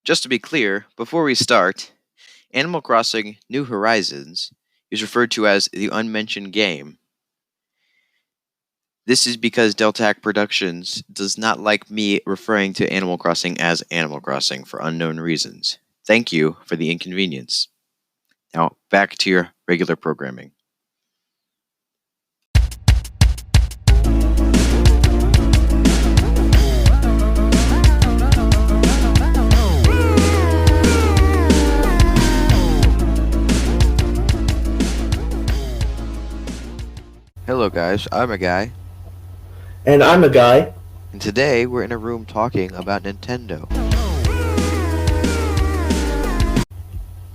Just to be clear, before we start, Animal Crossing New Horizons is referred to as the Unmentioned Game. This is because Deltac Productions does not like me referring to Animal Crossing as Animal Crossing for unknown reasons. Thank you for the inconvenience. Now, back to your regular programming. Hello guys, I'm a guy. And I'm a guy. And today we're in a room talking about Nintendo.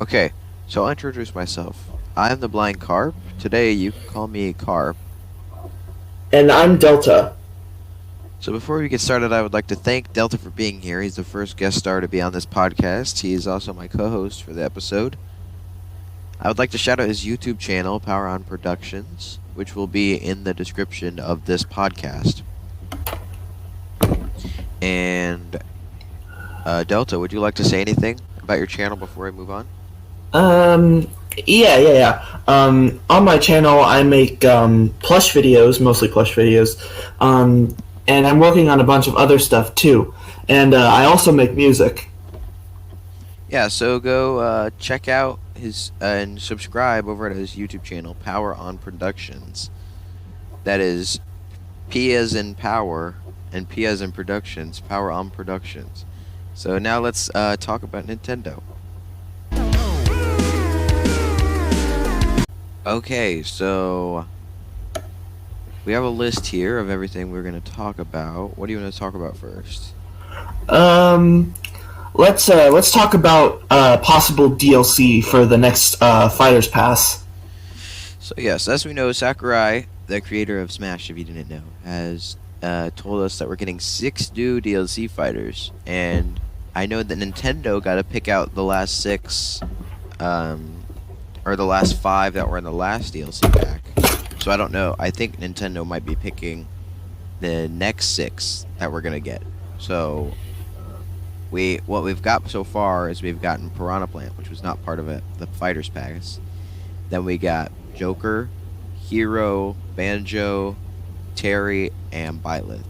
Okay, so I'll introduce myself. I'm the Blind Carp. Today you can call me Carp. And I'm Delta. So before we get started, I would like to thank Delta for being here. He's the first guest star to be on this podcast. He is also my co-host for the episode. I would like to shout out his YouTube channel, Power On Productions, which will be in the description of this podcast. And Delta, would you like to say anything about your channel before I move on? Yeah. On my channel, I make plush videos, mostly plush videos, and I'm working on a bunch of other stuff too. And I also make music. Yeah, so go check out his and subscribe over at his YouTube channel, Power On Productions. That is P as in power and P as in productions, Power On Productions. So now let's talk about Nintendo. Okay, so we have a list here of everything we're going to talk about. What do you want to talk about first? Let's talk about possible DLC for the next Fighters Pass. So yes, as we know, Sakurai, the creator of Smash, if you didn't know, has told us that we're getting 6 new DLC fighters, and I know that Nintendo got to pick out the last 6, or the last 5 that were in the last DLC pack. So I don't know. I think Nintendo might be picking the next 6 that we're gonna get. So what we've got so far is we've gotten Piranha Plant, which was not part of the Fighters Packs. Then we got Joker, Hero, Banjo, Terry, and Byleth.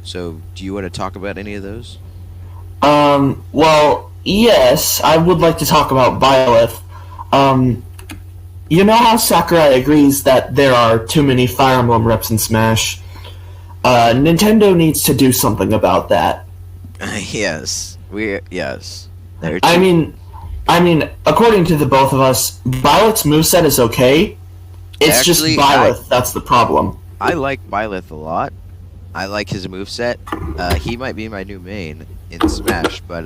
So do you want to talk about any of those? Well, yes, I would like to talk about Byleth. You know how Sakurai agrees that there are too many Fire Emblem reps in Smash? Nintendo needs to do something about that. Yes. Yes. I mean, according to the both of us, Byleth's moveset is okay. It's just Byleth that's the problem. I like Byleth a lot. I like his moveset. He might be my new main in Smash, but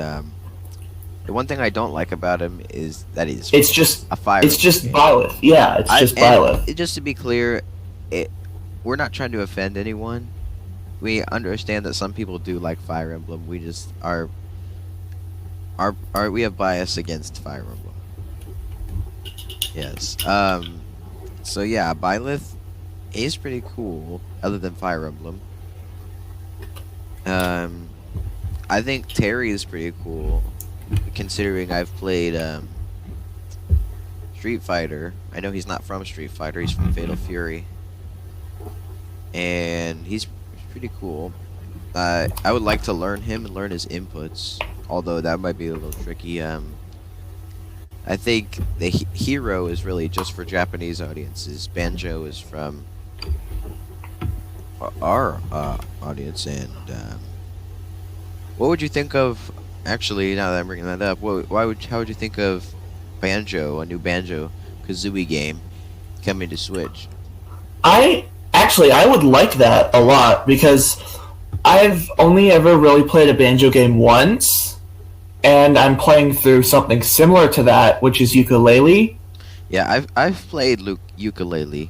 the one thing I don't like about him is that it's just a fire. It's just Byleth. Yeah, it's just Byleth. Just to be clear, we're not trying to offend anyone. We understand that some people do like Fire Emblem. We just we have bias against Fire Emblem. Yes. So yeah, Byleth is pretty cool, other than Fire Emblem. I think Terry is pretty cool, considering I've played Street Fighter. I know he's not from Street Fighter, he's from Fatal Fury. And he's pretty cool. I would like to learn him and learn his inputs, although that might be a little tricky. I think the Hero is really just for Japanese audiences. Banjo is from our audience. And what would you think of? Actually, now that I'm bringing that up, how would you think of Banjo, a new Banjo-Kazooie game coming to Switch? I would like that a lot, because I've only ever really played a Banjo game once, and I'm playing through something similar to that, which is Yooka-Laylee. Yeah, I've played Yooka-Laylee.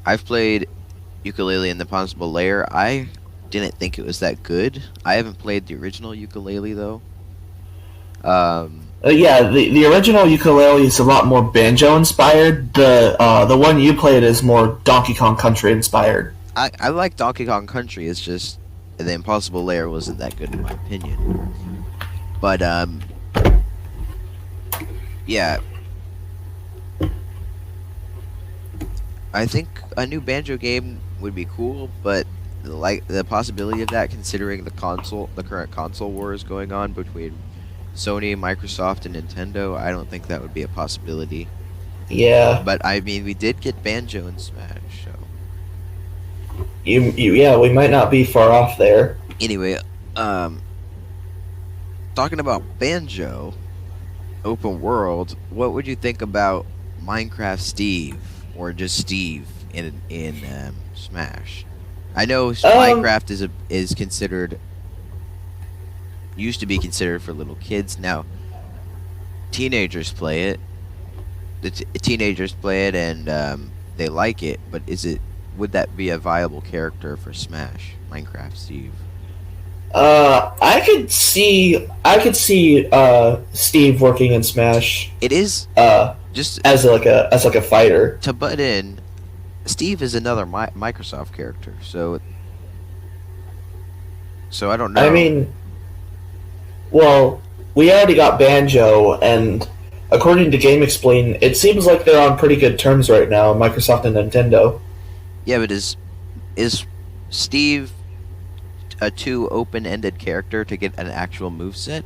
I've played Yooka-Laylee in the Impossible Lair. I didn't think it was that good. I haven't played the original Yooka-Laylee though. Yeah, the original Yooka-Laylee is a lot more Banjo inspired. The one you played is more Donkey Kong Country inspired. I like Donkey Kong Country. It's just the Impossible Lair wasn't that good in my opinion. But Yeah, I think a new Banjo game would be cool, but like the possibility of that, considering the current console wars going on between Sony, Microsoft, and Nintendo, I don't think that would be a possibility. Yeah, But I mean, we did get Banjo and Smash, so yeah, we might not be far off there. anyway, um, talking about Banjo open world, what would you think about Minecraft Steve or just Steve in Smash? I know Minecraft is considered used to be considered for little kids. Now teenagers play it. Teenagers play it and they like it. But would that be a viable character for Smash? Minecraft Steve. I could see Steve working in Smash. It is just as like a fighter. to butt in. Steve is another Microsoft character, so I don't know. I mean, well, we already got Banjo, and according to GameXplain, it seems like they're on pretty good terms right now, Microsoft and Nintendo. Yeah, but is Steve a too open-ended character to get an actual moveset?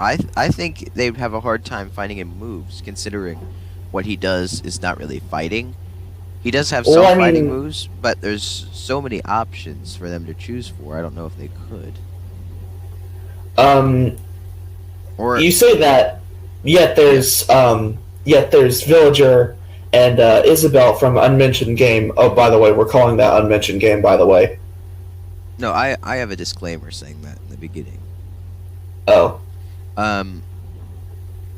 I think they'd have a hard time finding him moves, considering what he does is not really fighting. He does have some fighting moves, but there's so many options for them to choose for. I don't know if they could. Or you say that, yet there's Villager and Isabelle from Unmentioned Game. Oh, by the way, we're calling that Unmentioned Game, by the way. No, I have a disclaimer saying that in the beginning. Oh.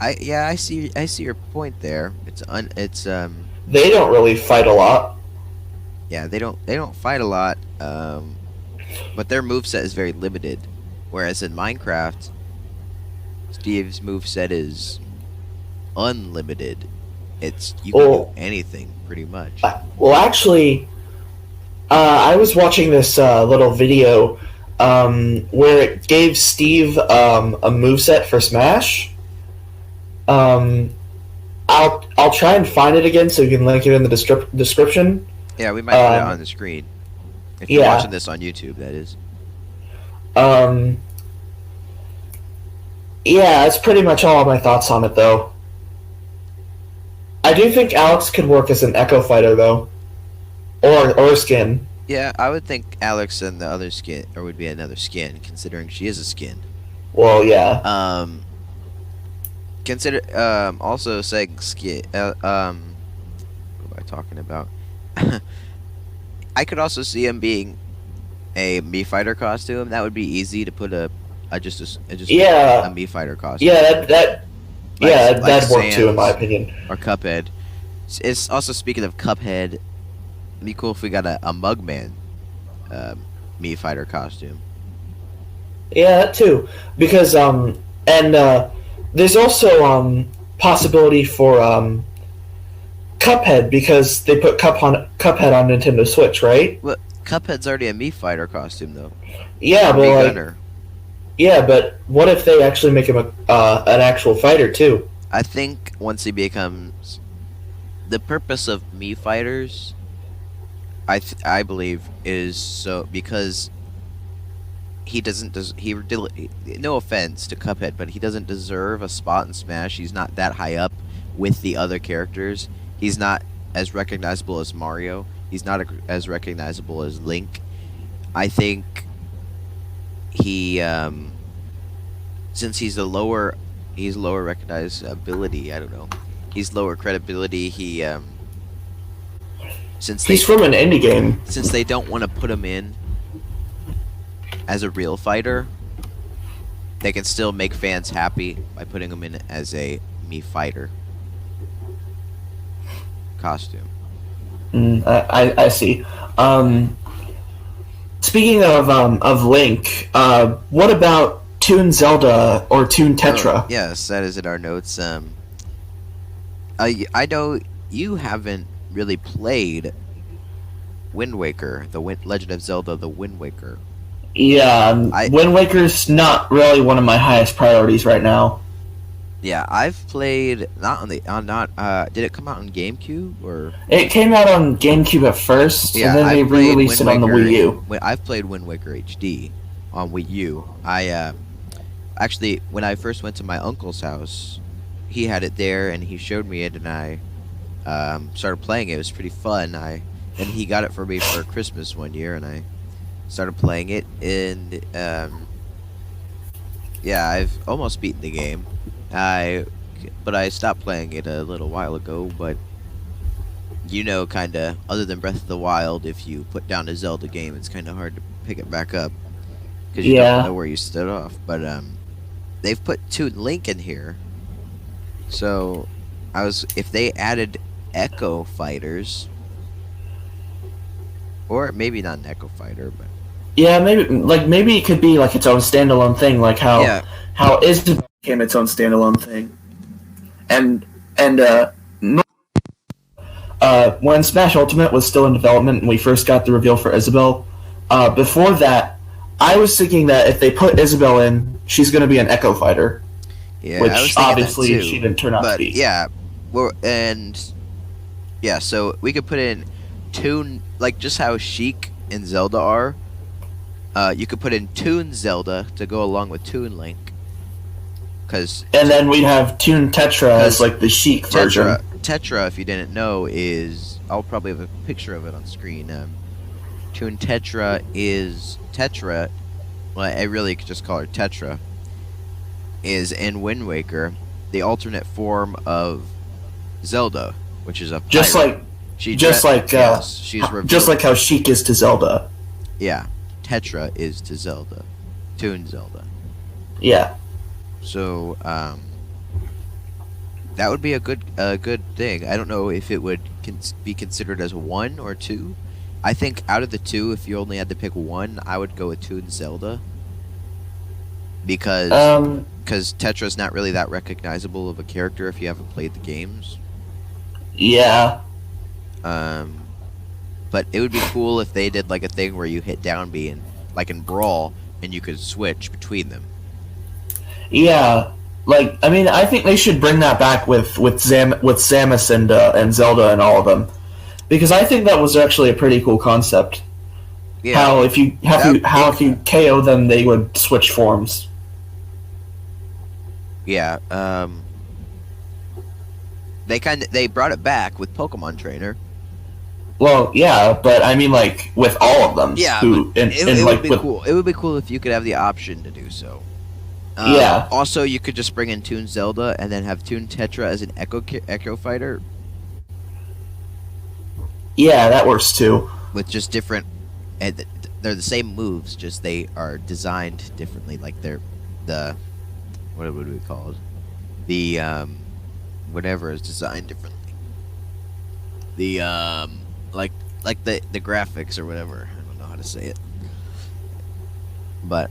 I see your point there. They don't really fight a lot. Yeah, they don't fight a lot. But their moveset is very limited. Whereas in Minecraft, Steve's moveset is unlimited. You can do anything pretty much. Well, actually, I was watching this little video where it gave Steve a moveset for Smash. I'll try and find it again so you can link it in the description. Yeah, we might put it on the screen. If you're watching this on YouTube, that is. Yeah, that's pretty much all of my thoughts on it, though. I do think Alex could work as an Echo Fighter, though. Or Skin. Yeah, I would think Alex and the other skin, or would be another skin, considering she is a skin. Well, yeah. Consider also saying skin. What am I talking about? I could also see him being a Mii Fighter costume. That would be easy to put a Mii Fighter costume. Yeah, that'd work too, in my opinion. Or Cuphead. It's also, speaking of Cuphead, it'd be cool if we got a Mugman Mii Fighter costume. Yeah, that too. Because there's also possibility for Cuphead, because they put Cuphead on Nintendo Switch, right? Well, Cuphead's already a Mii Fighter costume, though. Yeah, but yeah, but what if they actually make him an actual fighter too? I think once he becomes the purpose of Mii Fighters, I believe, is so because he doesn't no offense to Cuphead, but he doesn't deserve a spot in Smash. He's not that high up with the other characters. He's not as recognizable as Mario. He's not as recognizable as Link. I think he, since he's lower recognizability. I don't know. He's lower credibility. He's from an indie game. Since they don't want to put him in as a real fighter, they can still make fans happy by putting him in as a Mii Fighter costume. I see. Speaking of Link, what about Toon Zelda or Toon Tetra? Oh, yes, that is in our notes. I know you haven't really played Wind Waker, Legend of Zelda: The Wind Waker. Yeah, Wind Waker's not really one of my highest priorities right now. Yeah, I've played not on the on not did it come out on GameCube or It came out on GameCube at first, and yeah, then they I've played re-released Wind it on the Waker. Wii U. I've played Wind Waker HD on Wii U. I actually when I first went to my uncle's house, he had it there and he showed me it and I started playing it. It was pretty fun. I and he got it for me for Christmas one year and I started playing it and yeah, I've almost beaten the game. But I stopped playing it a little while ago, but kind of, other than Breath of the Wild, if you put down a Zelda game, it's kind of hard to pick it back up because you don't Yeah. know where you stood off. But they've put Toon Link in here, so if they added Echo Fighters, or maybe not an Echo Fighter, but Yeah, maybe it could be like its own standalone thing, like yeah, how Isabel became its own standalone thing. And when Smash Ultimate was still in development and we first got the reveal for Isabel, before that, I was thinking that if they put Isabel in, she's going to be an Echo Fighter, yeah, I was which thinking that obviously too. she didn't turn out to But be. yeah, so we could put in Toon, like just how Sheik and Zelda are. You could put in Toon Zelda to go along with Toon Link, because And then we'd have Toon Tetra as like the chic version. Tetra, if you didn't know, I'll probably have a picture of it on screen. Toon Tetra is Tetra. Well, I really could just call her Tetra. Is in Wind Waker the alternate form of Zelda, which is a pirate. Just like she's revealed. just like how Sheik is to Zelda. Yeah, Tetra is to Zelda, Toon Zelda. Yeah. So that would be a good thing. I don't know if it would be considered as one or two. I think out of the two, if you only had to pick one, I would go with Toon Zelda because Tetra's not really that recognizable of a character if you haven't played the games. Yeah. But it would be cool if they did like a thing where you hit down B and like in Brawl and you could switch between them. Yeah. Like, I mean, I think they should bring that back with Samus and Zelda and all of them, because I think that was actually a pretty cool concept. Yeah. How if you KO them, they would switch forms. Yeah. They brought it back with Pokemon Trainer. Well, yeah, but I mean, like with all of them. Yeah, it would be cool. It would be cool if you could have the option to do so. Yeah. Also, you could just bring in Toon Zelda and then have Toon Tetra as an Echo Fighter Yeah, that works too. with just different. And they're the same moves, just they are designed differently. Like they're the what would we call it? The whatever is designed differently. The like the graphics or whatever. I don't know how to say it. But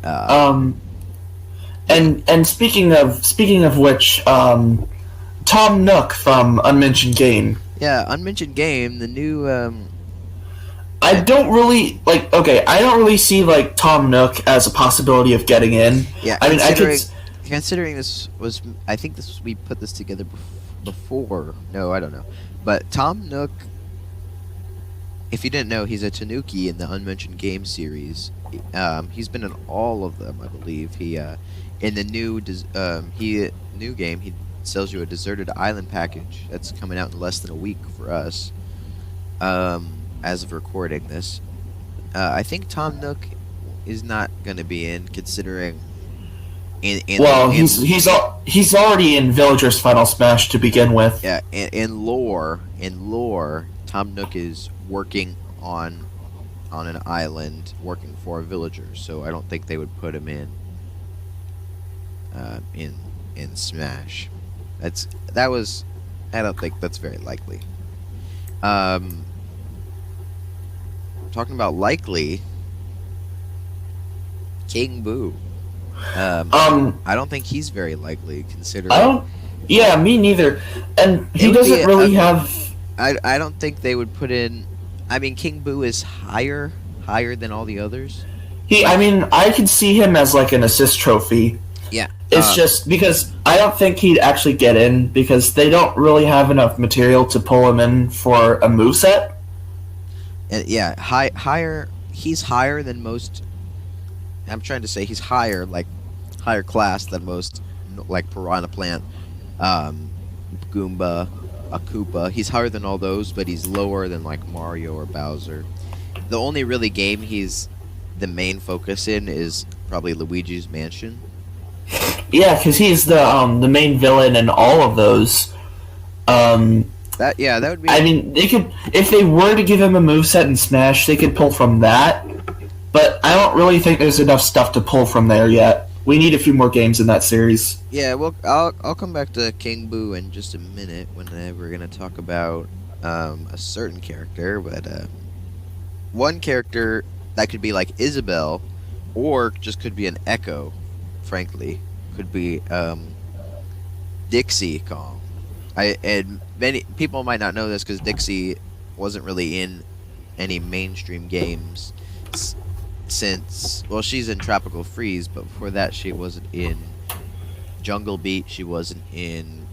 And speaking of which, Tom Nook from Unmentioned Game. yeah, Unmentioned Game, the new I don't really like. Okay, I don't really see like Tom Nook as a possibility of getting in. yeah. I mean, Considering this was, I think we put this together before. No, I don't know. But Tom Nook, if you didn't know, he's a Tanuki in the Unmentioned Game series. He's been in all of them, I believe. He in the new game, he sells you a deserted island package that's coming out in less than a week for us. As of recording this, I think Tom Nook is not going to be in, considering. He's already in Villager's Final Smash to begin with. Yeah, in lore, Tom Nook is working on an island, working for a villager. So I don't think they would put him in Smash. I don't think that's very likely. Talking about likely, King Boo. I don't think he's very likely, considering. Yeah, me neither. And he doesn't really have. I don't think they would put in. I mean, King Boo is higher than all the others. I mean, I could see him as like an assist trophy. Yeah. It's just because I don't think he'd actually get in because they don't really have enough material to pull him in for a moveset. And yeah, higher. He's higher than most. I'm trying to say he's higher, like higher class than most, like Piranha Plant, Goomba, a Koopa. He's higher than all those, but he's lower than like Mario or Bowser. The only really game he's the main focus in is probably Luigi's Mansion. Yeah, because he's the main villain in all of those. That would be. I mean, they could if they were to give him a moveset in Smash, they could pull from that. But I don't really think there's enough stuff to pull from there yet. We need a few more games in that series. Yeah, well, I'll come back to King Boo in just a minute when we're gonna talk about a certain character, but one character that could be like Isabelle, or just could be an Echo. Frankly, could be Dixie Kong. And many people might not know this because Dixie wasn't really in any mainstream games since, well, she's in Tropical Freeze, but before that she wasn't in Jungle Beat, she wasn't in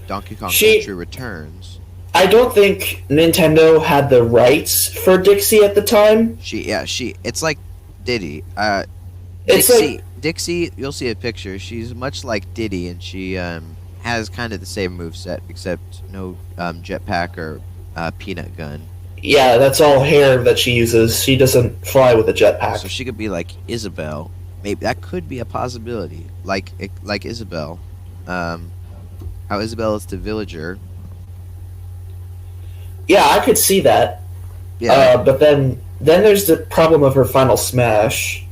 Donkey Kong Country Returns. I don't think Nintendo had the rights for Dixie at the time. It's like Diddy. It's like Dixie, you'll see a picture. She's much like Diddy, and she has kind of the same moveset, except no jetpack or peanut gun. Yeah, that's all hair that she uses. She doesn't fly with a jetpack. So she could be like Isabelle. Maybe that could be a possibility. Like Isabelle. How Isabelle is the villager. Yeah, I could see that. Yeah. But then there's the problem of her final smash.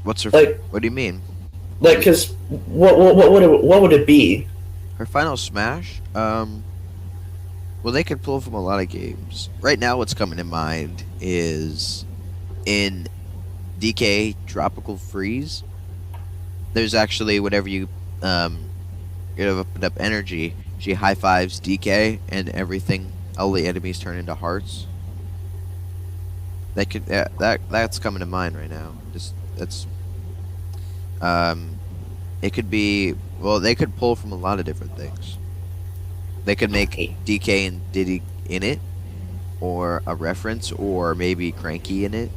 What's her? Like, what do you mean? Like, because what would it be? Her final smash? Well, they could pull from a lot of games. Right now, what's coming to mind is in DK Tropical Freeze. There's actually whenever you open up energy, she high fives DK, and everything, all the enemies turn into hearts. That's coming to mind right now. It could be, well, they could pull from a lot of different things. They could make DK and Diddy in it, or a reference, or maybe Cranky in it.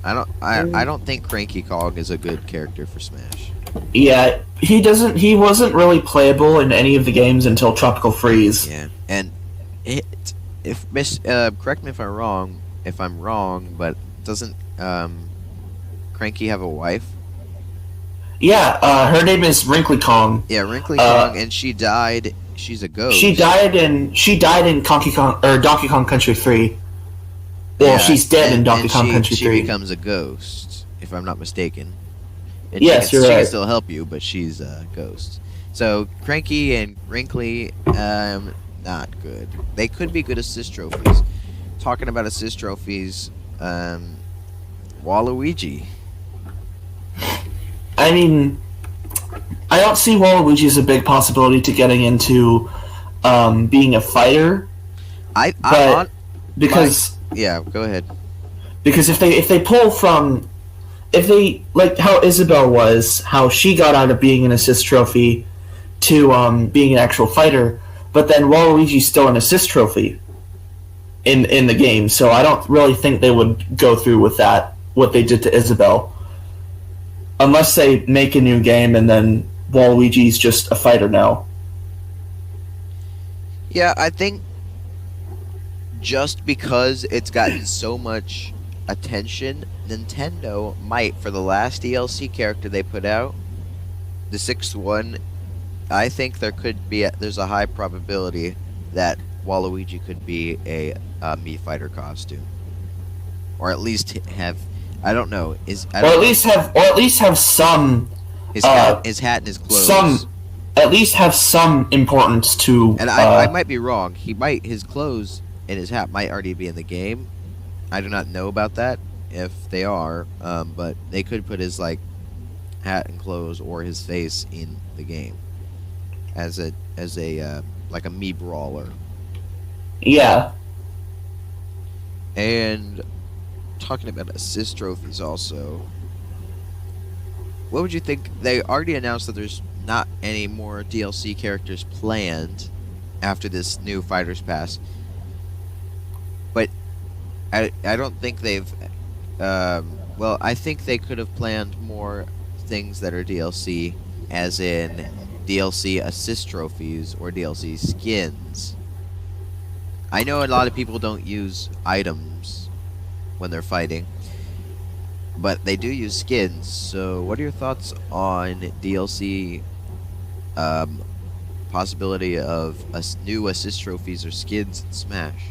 I don't think Cranky Kong is a good character for Smash. Yeah, he wasn't really playable in any of the games until Tropical Freeze. Yeah, and correct me if I'm wrong, but doesn't Cranky have a wife? Yeah, her name is Wrinkly Kong. Yeah, Wrinkly Kong, and she died. She's a ghost. She died in Donkey Kong Country 3. Well, yeah, she's dead in Donkey Kong Country 3. She becomes a ghost, if I'm not mistaken. And yes, she you're right. She can still help you, but she's a ghost. So Cranky and Wrinkly, not good. They could be good assist trophies. Talking about assist trophies, Waluigi. I mean, I don't see Waluigi as a big possibility to getting into being a fighter. Because yeah, go ahead. Because if they pull from, if they like how Isabelle was, how she got out of being an assist trophy to being an actual fighter, but then Waluigi's still an assist trophy in the game, so I don't really think they would go through with that, what they did to Isabelle. Unless they make a new game and then Waluigi's just a fighter now. Yeah, I think just because it's gotten so much attention, Nintendo might, for the last DLC character they put out, the sixth one, I think there's a high probability that Waluigi could be a Mii Fighter costume. Or at least have, I don't know. At least have some. His hat and his clothes. At least have some importance to. And I might be wrong. His clothes and his hat might already be in the game. I do not know about that if they are, but they could put his hat and clothes or his face in the game as a like a Mii brawler. Yeah. And talking about assist trophies also, what would you think? They already announced that there's not any more DLC characters planned after this new Fighters Pass, but I don't think they've. Well, I think they could have planned more things that are DLC, as in DLC assist trophies or DLC skins. I know a lot of people don't use items when they're fighting, but they do use skins. So, what are your thoughts on DLC possibility of new assist trophies or skins in Smash?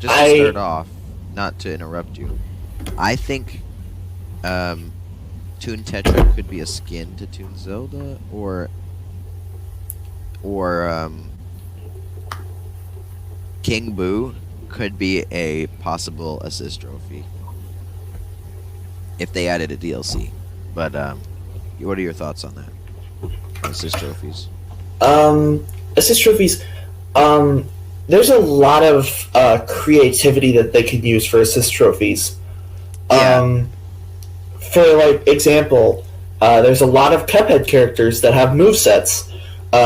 To start off, not to interrupt you, I think Toon Tetra could be a skin to Toon Zelda, or King Boo could be a possible assist trophy if they added a DLC. But what are your thoughts on that? Assist trophies. Assist trophies. There's a lot of creativity that they could use for assist trophies. Yeah. For like example, there's a lot of Cuphead characters that have movesets,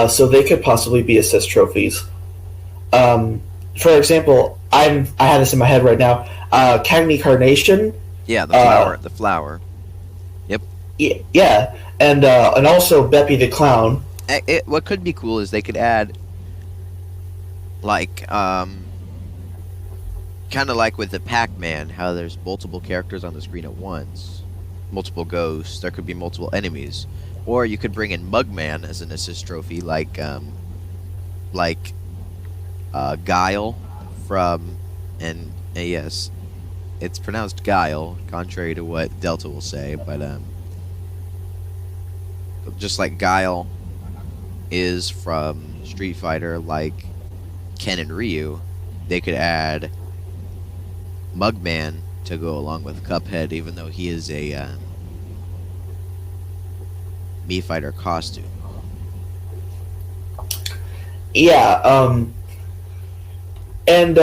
so they could possibly be assist trophies. For example, I have this in my head right now. Cagney Carnation. Yeah, the flower. The flower. Yep. Yeah, and also Beppy the Clown. What could be cool is they could add, like, kind of like with the Pac-Man, how there's multiple characters on the screen at once, multiple ghosts. There could be multiple enemies, or you could bring in Mugman as an assist trophy, like Guile from, and yes, it's pronounced Guile, contrary to what Delta will say, but just like Guile is from Street Fighter, like Ken and Ryu, they could add Mugman to go along with Cuphead, even though he is a Mii Fighter costume. Yeah, and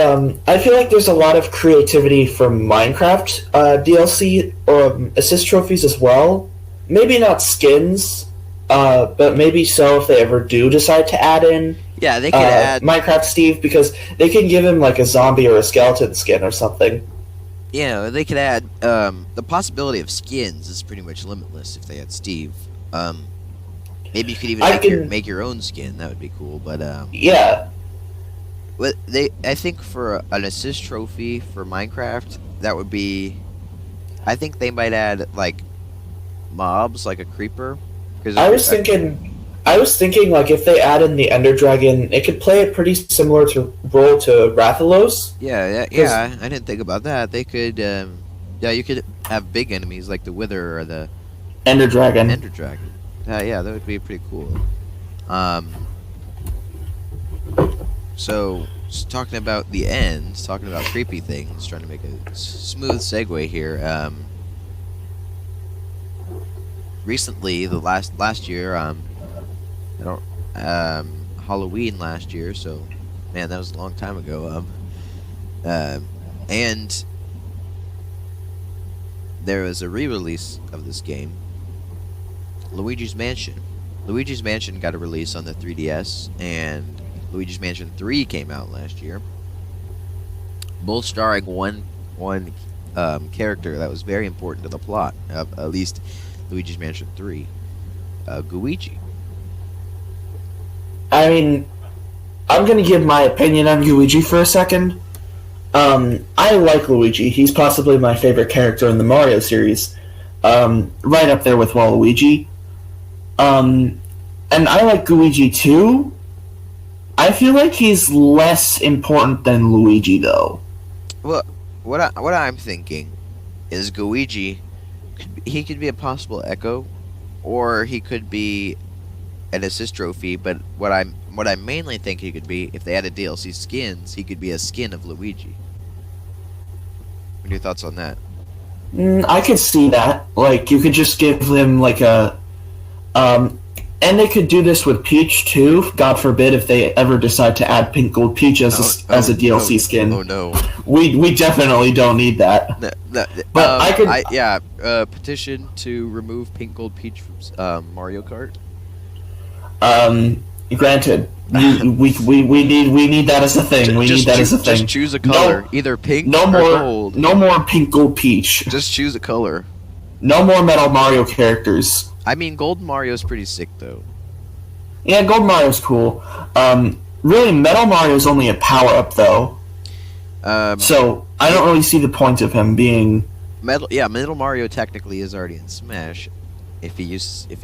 I feel like there's a lot of creativity from Minecraft DLC or assist trophies as well. Maybe not skins, but maybe so if they ever do decide to add in. Yeah, they could add Minecraft Steve, because they can give him like a zombie or a skeleton skin or something. Yeah, they could add the possibility of skins is pretty much limitless if they had Steve. Maybe you could even make your own skin. That would be cool. But yeah. But I think for an assist trophy for Minecraft, that would be. I think they might add like mobs, like a creeper. I was thinking like if they add in the Ender Dragon, it could play it pretty similar to role to Rathalos. Yeah. I didn't think about that. They could, you could have big enemies like the Wither or the Ender Dragon. Yeah, that would be pretty cool. So talking about the end, talking about creepy things, trying to make a smooth segue here. Recently, the last year, Halloween last year. So, man, that was a long time ago. And there was a re-release of this game, Luigi's Mansion. Luigi's Mansion got a release on the 3DS, and Luigi's Mansion 3 came out last year. Both starring one character that was very important to the plot of at least Luigi's Mansion 3, Gooigi. I mean, I'm going to give my opinion on Luigi for a second. I like Luigi. He's possibly my favorite character in the Mario series. Right up there with Waluigi. And I like Gooigi too. I feel like he's less important than Luigi, though. Well, what I'm thinking is Gooigi, he could be a possible Echo, or he could be an assist trophy. But what I mainly think he could be, if they added DLC skins, he could be a skin of Luigi. What are your thoughts on that? I could see that. Like, you could just give him like a And they could do this with Peach too. God forbid if they ever decide to add Pink Gold Peach as a DLC skin. Oh no. We definitely don't need that. But I could petition to remove Pink Gold Peach from Mario Kart. Granted, we need that as a thing. Just choose a color, either pink or gold. No more Pink Gold Peach. Just choose a color. No more Metal Mario characters. I mean, Gold Mario's pretty sick though. Yeah, Gold Mario's cool. Really, Metal Mario's only a power up though. So I don't really see the point of him being. Metal Mario technically is already in Smash, if he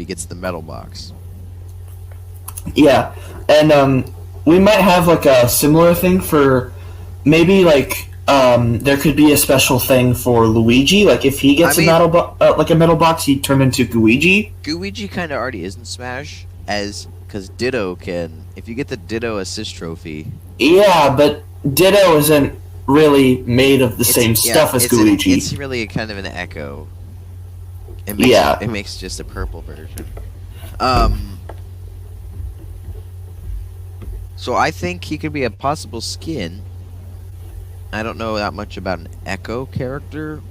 gets the Metal Box. Yeah, and we might have like a similar thing for maybe like there could be a special thing for Luigi. Like if he gets a metal box, he'd turn into Gooigi. Gooigi kind of already is in Smash, because Ditto can. If you get the Ditto assist trophy. Yeah, but Ditto isn't really made of the same stuff as Gooigi. It's really kind of an echo. It makes just a purple version. So I think he could be a possible skin. I don't know that much about an Echo character.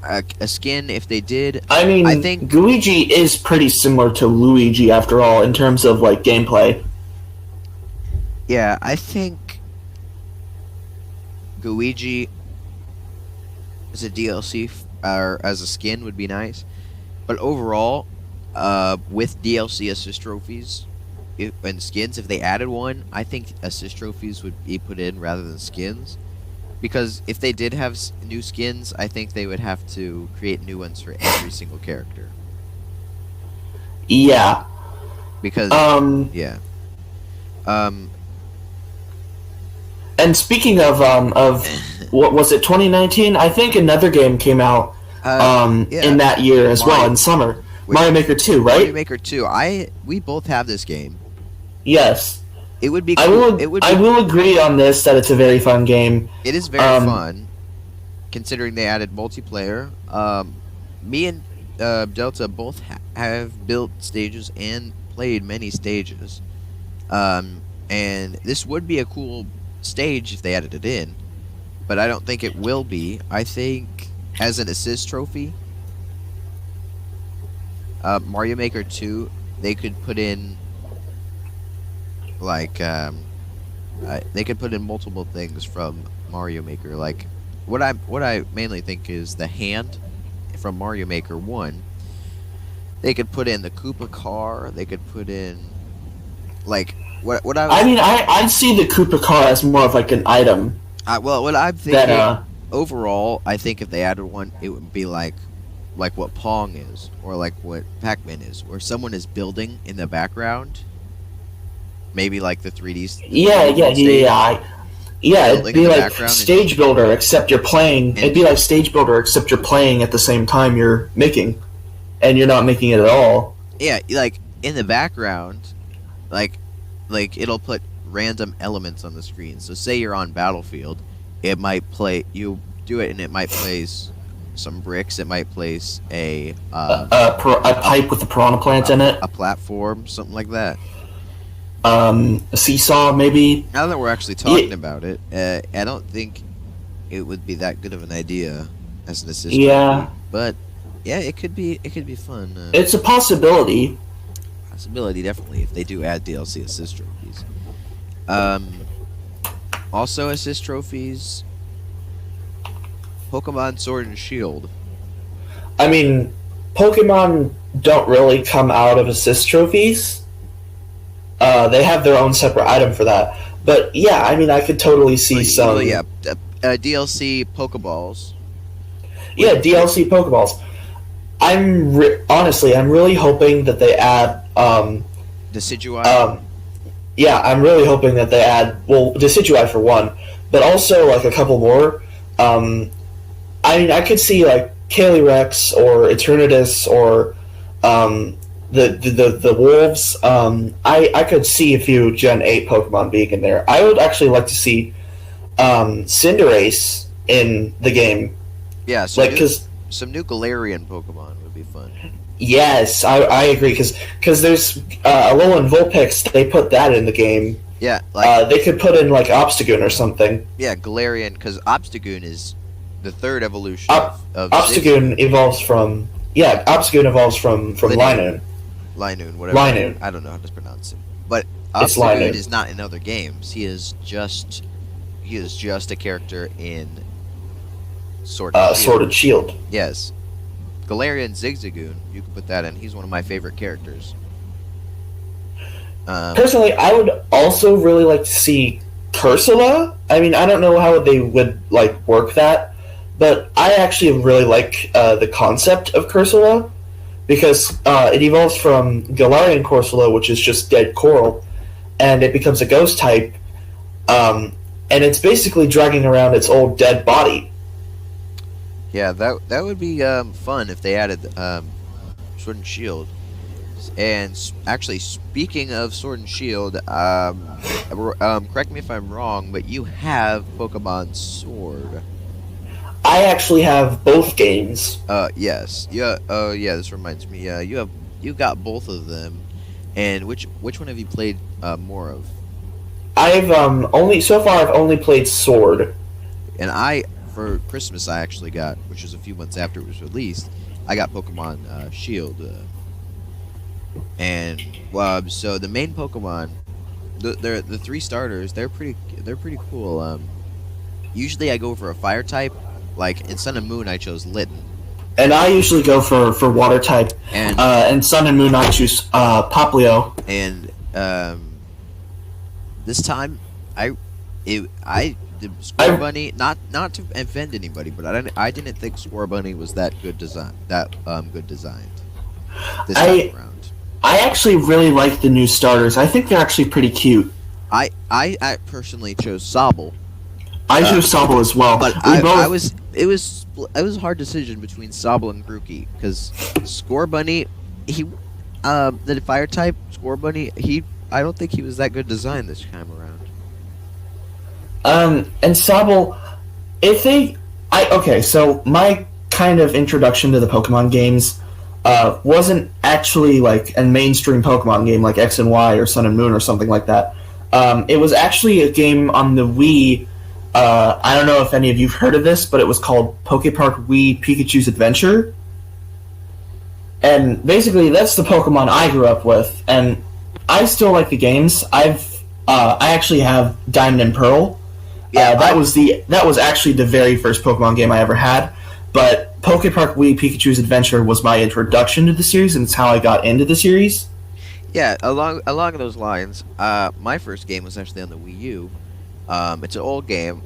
A skin, if they did. I think Gooigi is pretty similar to Luigi after all in terms of like gameplay. Yeah, I think Gooigi as a DLC or as a skin would be nice. But overall, with DLC assist trophies and skins, if they added one, I think assist trophies would be put in rather than skins. Because if they did have new skins, I think they would have to create new ones for every single character. Yeah. Because, And speaking of what was it, 2019? I think another game came out in that year as well, in summer. Mario Maker 2, right? Mario Maker 2. We both have this game. Yes. It would be cool. I will agree on this that it's a very fun game. It is very fun, considering they added multiplayer. Me and Delta both have built stages and played many stages. And this would be a cool stage if they added it in, but I don't think it will be. I think as an assist trophy, Mario Maker 2, they could put in like they could put in multiple things from Mario Maker. Like what I mainly think is the hand from Mario Maker 1. They could put in the Koopa car. They could put in like I see the Koopa car as more of like an item. Well, what I'm thinking overall, I think if they added one, it would be like what Pong is, or like what Pac-Man is, where someone is building in the background. Maybe like the 3D. It'd be like Stage Builder, except you're playing. It'd be like Stage Builder, except you're playing at the same time you're making, and you're not making it at all. Yeah, like in the background, like it'll put random elements on the screen. So say you're on Battlefield, it might play. You do it, and it might place some bricks. It might place a pipe with a piranha plant in it, a platform, something like that. A seesaw, maybe. Now that we're actually talking about it, I don't think it would be that good of an idea as an assistant. Yeah, but yeah, it could be fun. It's a possibility. Possibility, definitely, if they do add DLC assist trophies. Also, assist trophies. Pokemon Sword and Shield. I mean, Pokemon don't really come out of assist trophies. They have their own separate item for that. But yeah, I mean, I could totally see some. DLC Pokeballs. Yeah, DLC Pokeballs. Honestly, I'm really hoping that they add Decidueye. Yeah, I'm really hoping that they add Decidueye for one, but also like a couple more. I mean, I could see like Calyrex or Eternatus or the wolves. I could see a few Gen 8 Pokemon being in there. I would actually like to see Cinderace in the game. Yeah, so new Galarian Pokemon would be fun. Yes, I agree because there's Alolan Vulpix. They put that in the game. Yeah, like they could put in like Obstagoon or something. yeah, Galarian, because Obstagoon is the third evolution of Obstagoon evolves from Obstagoon evolves from Linoon. Linoon, whatever. Linoon. I don't know how to pronounce it, but It's Obstagoon Linoon. is not in other games. He is just a character in Sword and Shield. Sword and Shield. Yes, Galarian Zigzagoon. You can put that in. He's one of my favorite characters. Personally, I would also really like to see Cursula. I mean, I don't know how they would like work that, but I actually really like the concept of Cursula because it evolves from Galarian Corsola, which is just dead coral, and it becomes a ghost type, and it's basically dragging around its old dead body. Yeah, that would be fun if they added Sword and Shield. And actually, speaking of Sword and Shield, correct me if I'm wrong, but you have Pokemon Sword. I actually have both games. Yes. Yeah. Oh, yeah. This reminds me. You got both of them. And which one have you played more of? I've I've only played Sword. And for Christmas, I actually got, which was a few months after it was released, I got Pokemon Shield. And so the main Pokemon, the three starters, they're pretty cool. Usually I go for a fire type. Like in Sun and Moon, I chose Litten. And I usually go for water type. And Sun and Moon, I choose Poplio. And this time, the Scorbunny, not to offend anybody, but I didn't think Scorbunny was that good designed. This time around. I actually really like the new starters. I think they're actually pretty cute. I personally chose Sobble. I chose Sobble as well. But it was a hard decision between Sobble and Grookey because Scorbunny, the fire type Scorbunny, I don't think he was that good designed this time around. And Sobble, so my kind of introduction to the Pokemon games wasn't actually like a mainstream Pokemon game like X and Y or Sun and Moon or something like that. It was actually a game on the Wii. I don't know if any of you've heard of this, but it was called Pokepark Wii Pikachu's Adventure. And basically, that's the Pokemon I grew up with, and I still like the games. I actually have Diamond and Pearl. Yeah, that was actually the very first Pokemon game I ever had. But Pokepark Wii Pikachu's Adventure was my introduction to the series, and it's how I got into the series. Yeah, along those lines, my first game was actually on the Wii U. It's an old game,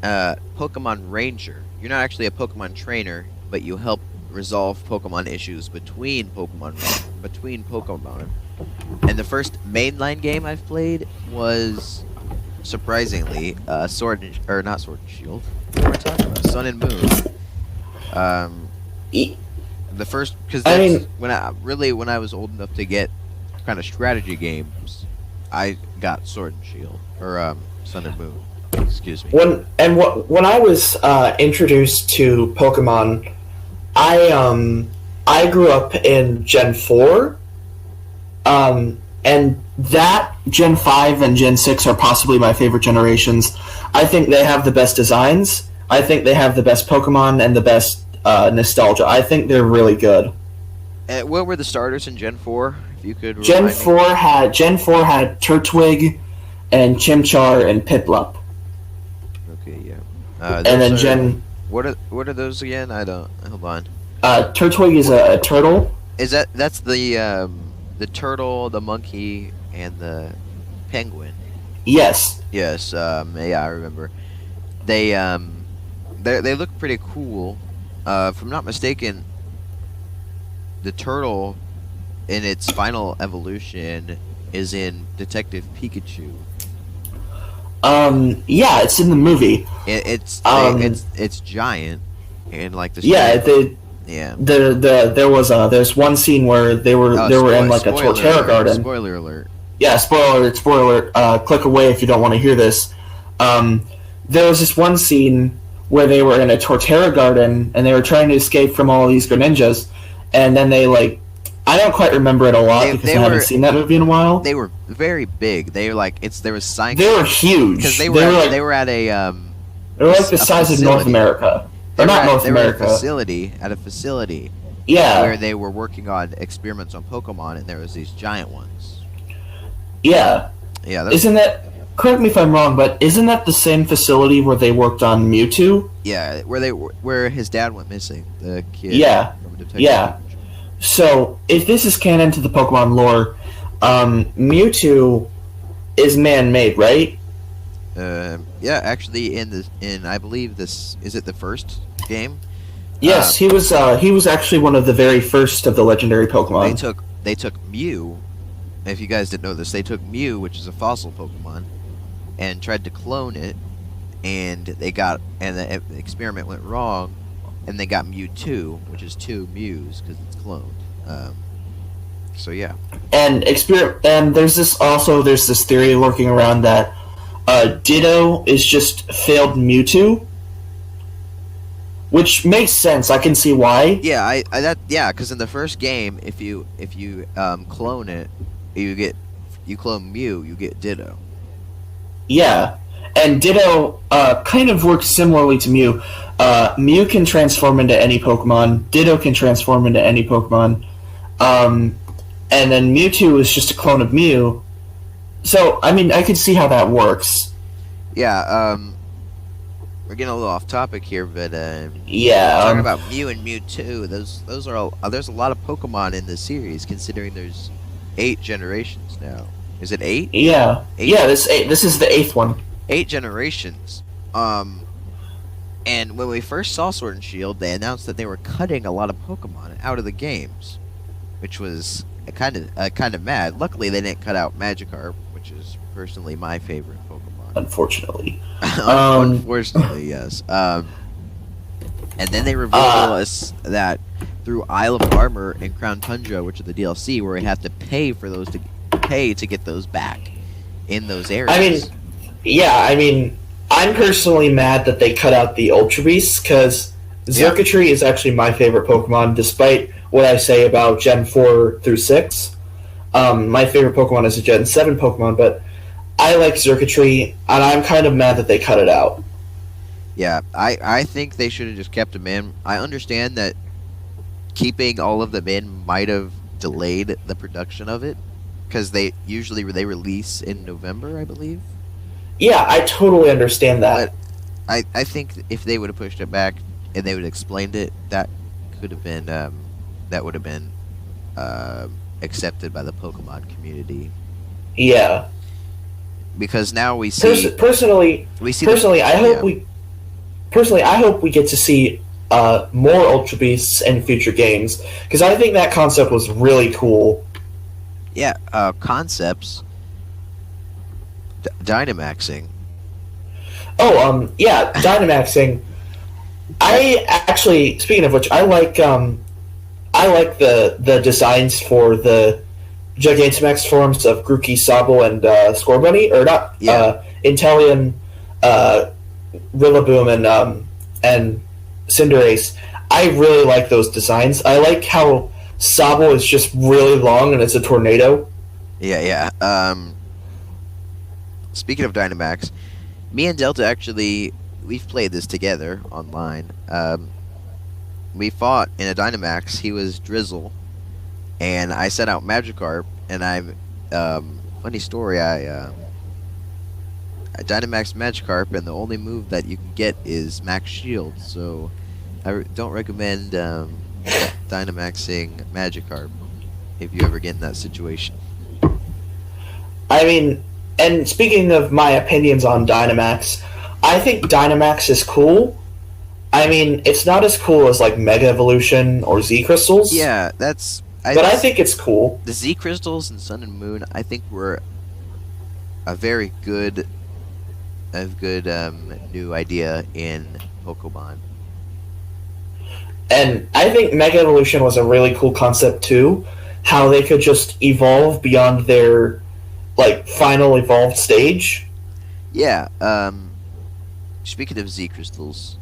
Pokemon Ranger. You're not actually a Pokemon trainer, but you help resolve Pokemon issues between Pokemon. And the first mainline game I've played was, surprisingly, not Sword and Shield. What am I talking about? Sun and Moon. The first, because when I was old enough to get kind of strategy games, I got Sword and Shield or Sun and Moon. Excuse me. When I was introduced to Pokemon, I grew up in Gen 4, and that Gen 5 and Gen 6 are possibly my favorite generations. I think they have the best designs. I think they have the best Pokemon and the best nostalgia. I think they're really good. What were the starters in Gen 4? If you could. Gen 4 had Turtwig, and Chimchar and Piplup. Okay, yeah. And then What are those again? I don't. Hold on. Turtwig is a turtle. That's the turtle, the monkey, and the penguin? Yes. Yes. Yeah, I remember. They look pretty cool. If I'm not mistaken, the turtle in its final evolution is in Detective Pikachu. Yeah, it's in the movie. It's giant, and like the there's one scene where they were in like a Torterra garden. Spoiler alert. Yeah, spoiler alert. Click away if you don't want to hear this. There was this one scene where they were in a Torterra garden and they were trying to escape from all these Greninjas, and then they I don't quite remember it a lot because I haven't seen that movie in a while. They were very big. They were there was science. They were huge because they were at a they were like the size facility. of North America. Or not North America. They were at a facility. Yeah. Where they were working on experiments on Pokemon, and there was these giant ones. Yeah. Yeah. Isn't that? Correct me if I'm wrong, but isn't that the same facility where they worked on Mewtwo? Yeah, where his dad went missing, the kid. Yeah. Yeah. So if this is canon to the Pokemon lore, Mewtwo is man-made, right? Yeah, actually, in I believe this is it the first game. Yes, he was actually one of the very first of the legendary Pokemon. They took Mew. If you guys didn't know this, they took Mew, which is a fossil Pokemon, and tried to clone it, and the experiment went wrong, and they got Mewtwo, which is 2 Mews because it's cloned. So yeah. And there's this theory lurking around that Ditto is just failed Mewtwo, which makes sense. I can see why. Yeah, because in the first game, if you clone it, you clone Mew, you get Ditto. Yeah, and Ditto kind of works similarly to Mew. Mew can transform into any Pokemon. Ditto can transform into any Pokemon. And then Mewtwo is just a clone of Mew. So, I mean, I could see how that works. Yeah, we're getting a little off topic here, but yeah, talking about Mew and Mewtwo, those are all, there's a lot of Pokemon in this series, considering there's 8 generations now. Is it 8? Yeah, 8? Yeah. This is the 8th one. 8 generations. And when we first saw Sword and Shield, they announced that they were cutting a lot of Pokemon out of the games, which was kind of mad. Luckily, they didn't cut out Magikarp, which is personally my favorite Pokemon. Unfortunately. Unfortunately, yes. And then they revealed to us that through Isle of Armor and Crown Tundra, which are the DLC, where we have to pay to get those back in those areas. I mean, I'm personally mad that they cut out the Ultra Beasts, because Xurkitree is actually my favorite Pokemon, despite what I say about Gen 4 through 6. My favorite Pokemon is a Gen 7 Pokemon, but I like Xurkitree, and I'm kind of mad that they cut it out. Yeah, I think they should have just kept them in. I understand that keeping all of them in might have delayed the production of it, because they release in November, I believe. Yeah, I totally understand that. But I think if they would have pushed it back and they would have explained it, that would have been accepted by the Pokemon community. Yeah. Because now we see personally, I hope we get to see more Ultra Beasts in future games, because I think that concept was really cool. Yeah, concepts. Dynamaxing. Oh, yeah, Dynamaxing. I actually, speaking of which, I like the designs for the Gigantamax forms of Grookey, Sobble, and Scorbunny, or not? Yeah. Inteleon, Rillaboom, and Cinderace. I really like those designs. I like how Sobble is just really long and it's a tornado. Yeah. Speaking of Dynamax, me and Delta actually, we've played this together online. We fought in a Dynamax. He was Drizzle, and I sent out Magikarp, and funny story, I Dynamax Magikarp, and the only move that you can get is Max Shield, so I don't recommend Dynamaxing Magikarp if you ever get in that situation. I mean, and speaking of my opinions on Dynamax, I think Dynamax is cool. I mean, it's not as cool as like Mega Evolution or Z Crystals. Yeah, I think it's cool. The Z Crystals and Sun and Moon, I think, were a very good new idea in Pokemon. And I think Mega Evolution was a really cool concept too. How they could just evolve beyond their final evolved stage. Yeah. Speaking of Z Crystals,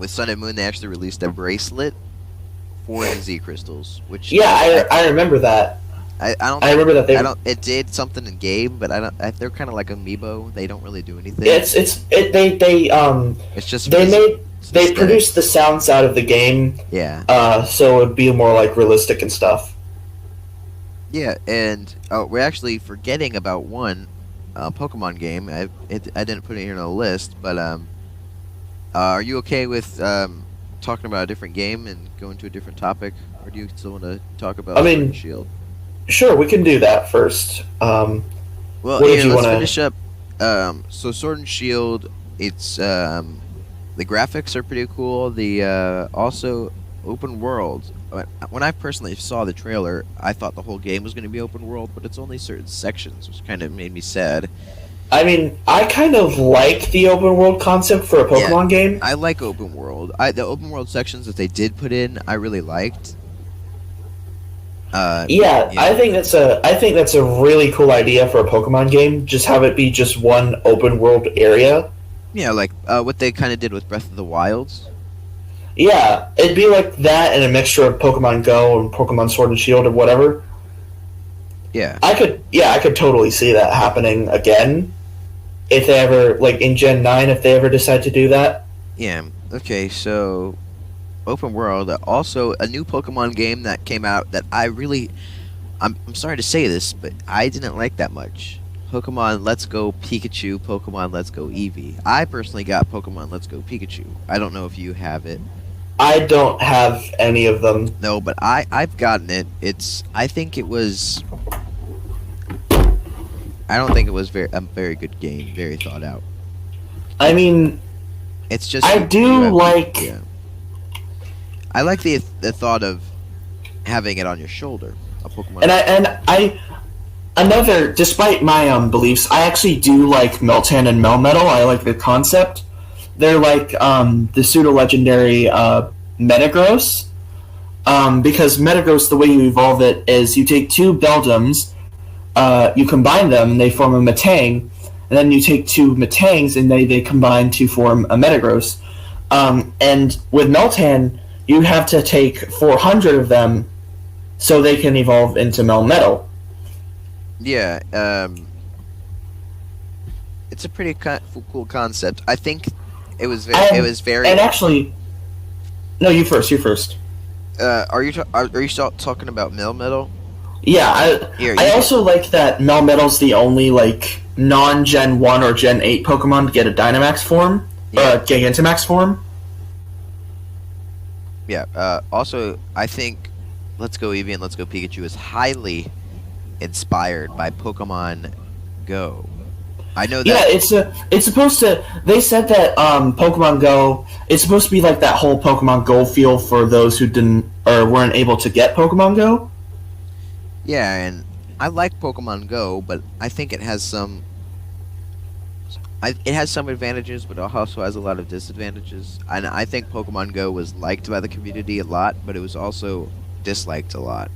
with Sun and Moon, they actually released a bracelet for the Z crystals, which Yeah, I remember that. I don't. I remember that they. I don't. It did something in game, but I don't. They're kind of like amiibo. They don't really do anything. They It's just they made it's they aesthetic. produced the sounds out of the game, Yeah. so it'd be more like realistic and stuff. Yeah, and we're actually forgetting about one Pokemon game. I didn't put it here on the list, but are you okay with talking about a different game and going to a different topic, or do you still want to talk about I Sword mean, and Shield? Sure, we can do that first. Well, what did here, you let's wanna- finish up. So Sword and Shield, it's the graphics are pretty cool. The also open world. When I personally saw the trailer, I thought the whole game was going to be open world, but it's only certain sections, which kind of made me sad. I mean, I kind of like the open world concept for a Pokemon game. I like open world. The open world sections that they did put in, I really liked. Yeah, I think that's a really cool idea for a Pokemon game. Just have it be just one open world area. Yeah, like what they kind of did with Breath of the Wilds. Yeah, it'd be like that and a mixture of Pokemon Go and Pokemon Sword and Shield or whatever. Yeah. I could totally see that happening again if they ever, like in Gen 9, if they ever decide to do that. Yeah. Okay, so open world. Also, a new Pokemon game that came out that I'm sorry to say this, but I didn't like that much. Pokemon Let's Go Pikachu, Pokemon Let's Go Eevee. I personally got Pokemon Let's Go Pikachu. I don't know if you have it. I don't have any of them. No, but I've gotten it. I think it was. I don't think it was a very good game, very thought out. I mean, It's just I do like. Yeah. I like the thought of having it on your shoulder, a Pokemon. Another, despite my beliefs, I actually do like Meltan and Melmetal. I like their concept. They're like the pseudo-legendary Metagross. Because Metagross, the way you evolve it is you take two Beldums, you combine them, and they form a Metang, and then you take two Metangs, and they combine to form a Metagross. And with Meltan, you have to take 400 of them so they can evolve into Melmetal. Yeah, it's a pretty cool concept. I think it was very. And actually, no, you first. You first. Are you talking about Melmetal? Yeah, I can- also like that Melmetal's the only like non-Gen 1 or Gen 8 Pokemon to get a Dynamax form or a Gigantamax form. Yeah. Also, I think Let's Go Eevee and Let's Go Pikachu is highly inspired by Pokemon Go. I know that. Yeah, it's supposed to. They said that Pokemon Go. It's supposed to be like that whole Pokemon Go feel for those who didn't or weren't able to get Pokemon Go. Yeah, and I like Pokemon Go, but I think it has some. It has some advantages, but it also has a lot of disadvantages. And I think Pokemon Go was liked by the community a lot, but it was also disliked a lot.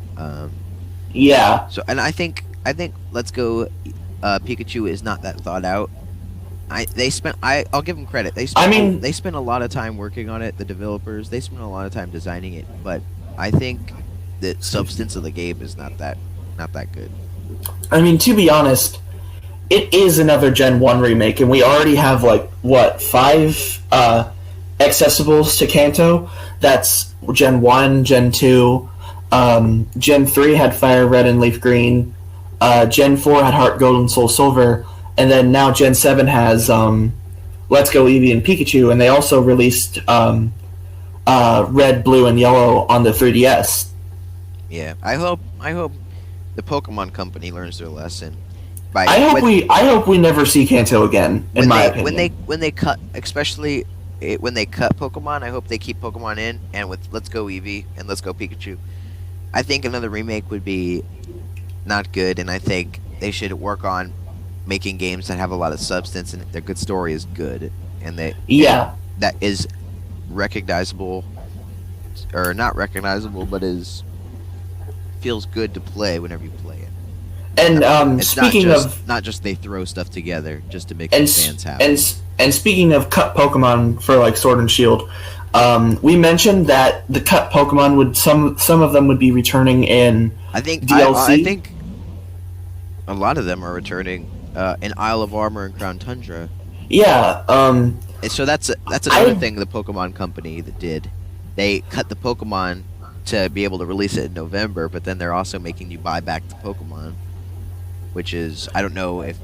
Yeah. So, and I think Let's Go Pikachu is not that thought out. I'll give them credit. They spent a lot of time working on it. The developers, they spent a lot of time designing it, but I think the substance of the game is not that good. I mean, to be honest, it is another Gen 1 remake, and we already have, like, what, 5 accessibles to Kanto? That's Gen 1, Gen 2, Gen 3 had Fire Red and Leaf Green, Gen 4 had Heart Gold and Soul Silver, and then now Gen 7 has Let's Go Eevee and Pikachu, and they also released Red, Blue, and Yellow on the 3DS. Yeah, I hope the Pokemon Company learns their lesson. I hope we never see Kanto again. In my opinion, when they cut, especially when they cut Pokemon, I hope they keep Pokemon in. And with Let's Go Eevee and Let's Go Pikachu, I think another remake would be not good. And I think they should work on making games that have a lot of substance and their good story is good, and that is recognizable or not recognizable, but feels good to play whenever you play it. And It's speaking not just they throw stuff together just to make and fans happy. and speaking of cut Pokemon for like Sword and Shield, We mentioned that the cut Pokemon would some of them would be returning in I think DLC. I think a lot of them are returning in Isle of Armor and Crown Tundra. Yeah. And so that's another thing the Pokemon Company that did. They cut the Pokemon to be able to release it in November, but then they're also making you buy back the Pokemon, which is I don't know if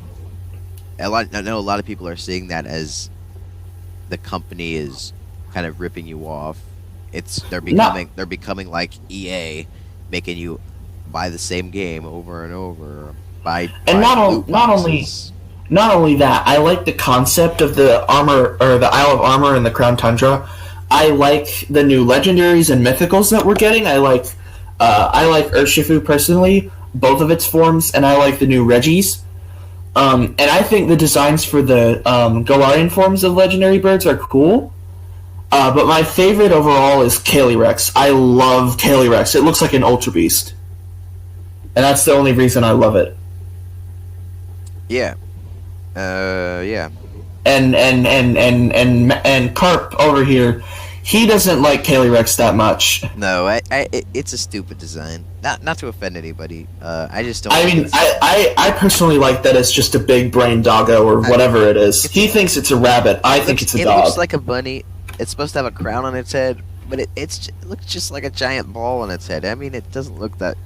I know a lot of people are seeing that as the company is kind of ripping you off. They're becoming like EA, making you buy the same game over and over. Not only that, I like the concept of the armor or the Isle of Armor and the Crown Tundra. I like the new legendaries and mythicals that we're getting. I like Urshifu personally, both of its forms, and I like the new Regis. And I think the designs for the Galarian forms of legendary birds are cool. But my favorite overall is Calyrex. I love Calyrex. It looks like an Ultra Beast. And that's the only reason I love it. Yeah. Yeah. And Carp over here, he doesn't like Calyrex that much. No, it's a stupid design. Not to offend anybody. I just don't. I mean, I personally like that it's just a big brain doggo or whatever it is. He thinks it's a rabbit. I think it's a dog. It looks like a bunny. It's supposed to have a crown on its head, but it looks just like a giant ball on its head. I mean, it doesn't look that.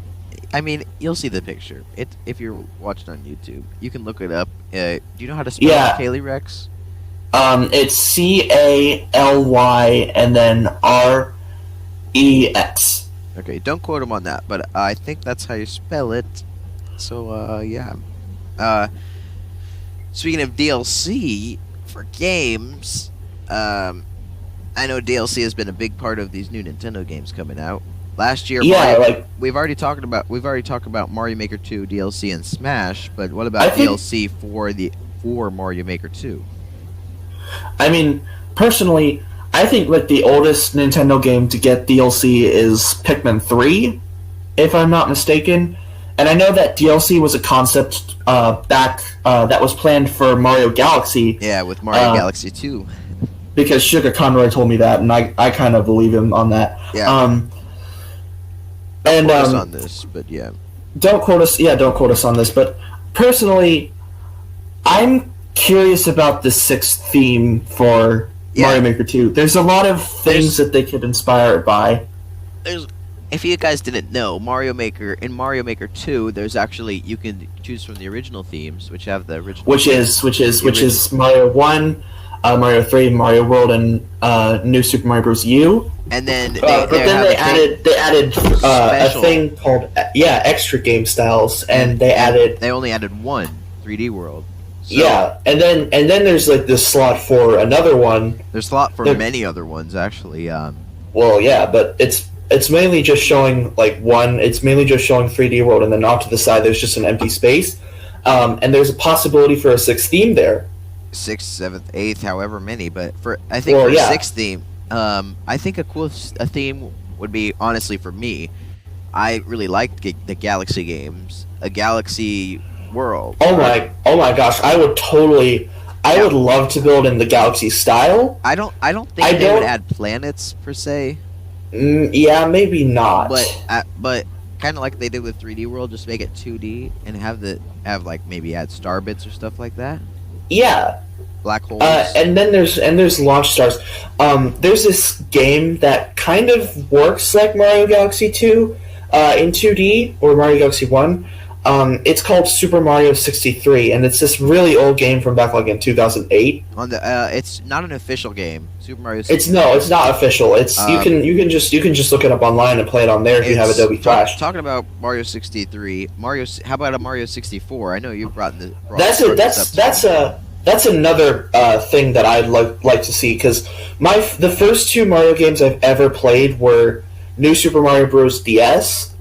I mean, you'll see the picture. If you're watching on YouTube, you can look it up. Do you know how to spell Calyrex? It's CALY and then REX. Okay, don't quote him on that, but I think that's how you spell it. So, yeah. Speaking of DLC for games, I know DLC has been a big part of these new Nintendo games coming out. Last year, we've already talked about Mario Maker 2 DLC and Smash, but what about DLC for Mario Maker 2? I mean, personally, I think like the oldest Nintendo game to get DLC is Pikmin 3, if I'm not mistaken. And I know that DLC was a concept back that was planned for Mario Galaxy. Yeah, with Mario Galaxy 2. Because Sugar Conroy told me that, and I kind of believe him on that. Yeah. Don't quote us on this, but yeah. Don't quote us. Yeah, don't quote us on this. But personally, I'm curious about the sixth theme for Mario Maker 2. There's a lot of things that they could inspire it by. If you guys didn't know, in Mario Maker 2, there's actually you can choose from the original themes, which have the original. Which is Mario 1, Mario 3, Mario World, and New Super Mario Bros. U. And then they added a thing called extra game styles, and they only added one 3D World. So, yeah, and then there's like this slot for another one. There's slot for many other ones actually. Well, yeah, but it's mainly just showing like one. It's mainly just showing 3D World, and then off to the side there's just an empty space. And there's a possibility for a sixth theme there. 6th, 7th, 8th, however many, but for sixth theme, I think a theme would be, honestly, for me, I really like the Galaxy games, a Galaxy World. Oh my gosh, I would love to build in the Galaxy style. I don't think they would add planets per se. Yeah, maybe not. But kind of like they did with 3D World, just make it 2D and have like maybe add star bits or stuff like that. Yeah. Black holes. And there's launch stars. There's this game that kind of works like Mario Galaxy 2 in 2D, or Mario Galaxy 1. It's called Super Mario 63, and it's this really old game from back like in 2008. It's not an official game. Super Mario 63. It's not official. It's you can just look it up online and play it on there if you have Adobe Flash. Talking about Mario 63, how about a Mario 64? I know you've brought this. That's another thing that I'd like to see, because the first two Mario games I've ever played were New Super Mario Bros. DS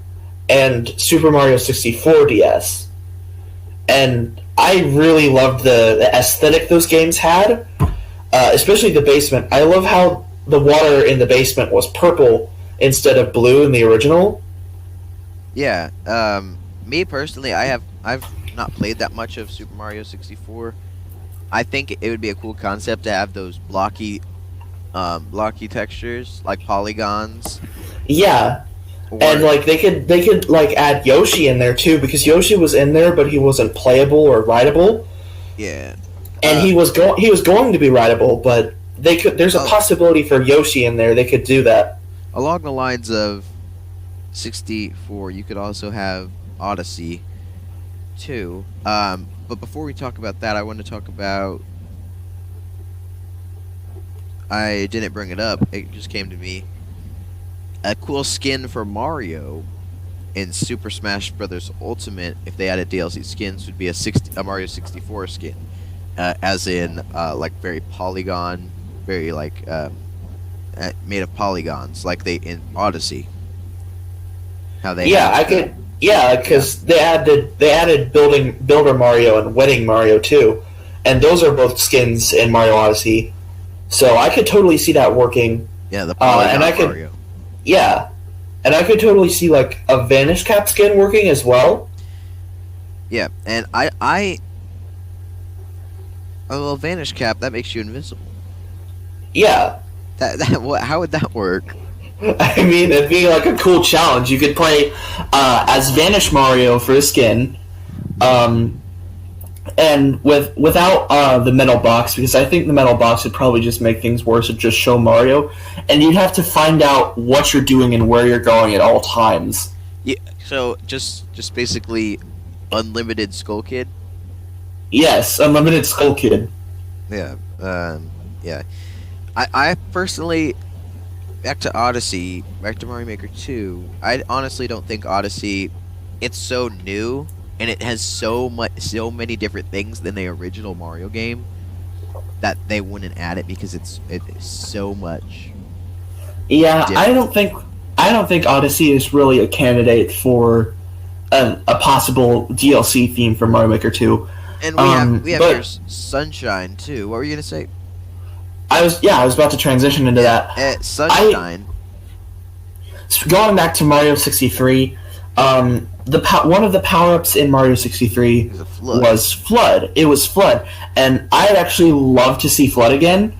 and Super Mario 64 DS, and I really loved the aesthetic those games had, especially the basement. I love how the water in the basement was purple instead of blue in the original. Yeah, me personally, I've not played that much of Super Mario 64. I think it would be a cool concept to have those blocky blocky textures like polygons. Yeah, Or and like they could like add Yoshi in there too because Yoshi was in there, but he wasn't playable or rideable, yeah. and he was going to be rideable, but they could. There's a Oh. possibility for Yoshi in there. They could do that. Along the lines of 64, you could also have Odyssey too. But before we talk about that, I want to talk about. I didn't bring it up. It just came to me. A cool skin for Mario in Super Smash Bros. Ultimate, if they added DLC skins, would be a Mario 64 skin, as in like very polygon, very like made of polygons, like they in Odyssey. How they Yeah, have I could. Yeah, because they added Builder Mario and Wedding Mario too, and those are both skins in Mario Odyssey. So I could totally see that working. yeah the polygon and I could- Mario. Yeah, and I could totally see like a Vanish Cap skin working as well. Yeah, and well, Vanish Cap that makes you invisible. Yeah, How would that work? I mean it'd be like a cool challenge. You could play as Vanish Mario for a skin, and without the metal box because I think the metal box would probably just make things worse and just show Mario, and you'd have to find out what you're doing and where you're going at all times. Yeah, so just basically unlimited Skull Kid. Yes, Unlimited Skull Kid. Yeah, yeah. I personally, back to Odyssey, back to Mario Maker 2. I honestly don't think Odyssey. It's so new and it has so many different things than the original Mario game that they wouldn't add it because it is so much. Yeah, different. I don't think Odyssey is really a candidate for a possible DLC theme for Mario Maker 2. And we have but- here Sunshine too. What were you gonna say? I was about to transition into that. Sunshine. So going back to Mario 63, one of the power-ups in Mario 63 Is a flood. was Flood. It was Flood, and I'd actually love to see Flood again.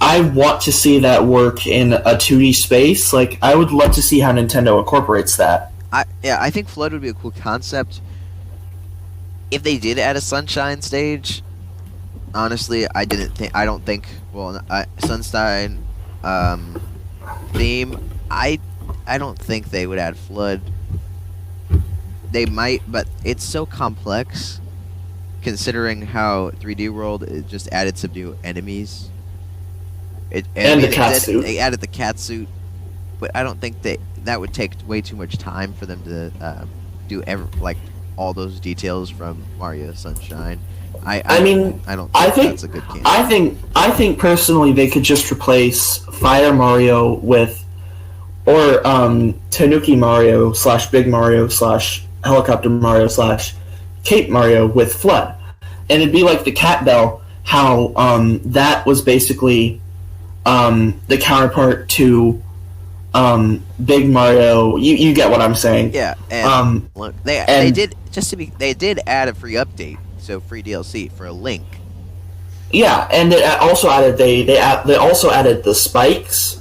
I want to see that work in a 2D space. Like, I would love to see how Nintendo incorporates that. I think Flood would be a cool concept. If they did add a Sunshine stage, honestly, I don't think. Well, Sunshine theme. I don't think they would add Flood. They might, but it's so complex, considering how 3D World just added some new enemies. And the cat suit. They added the cat suit, but I don't think that would take way too much time for them to do all those details from Mario Sunshine. I don't think that's a good candidate. I think personally they could just replace Fire Mario with, or Tanuki Mario / Big Mario / Helicopter Mario / Cape Mario with Flood, and it'd be like the Cat Bell. How that was basically the counterpart to Big Mario. You get what I'm saying? Yeah, and look, they did add a free update, so free DLC for a Link. Yeah, and it also added they also added the spikes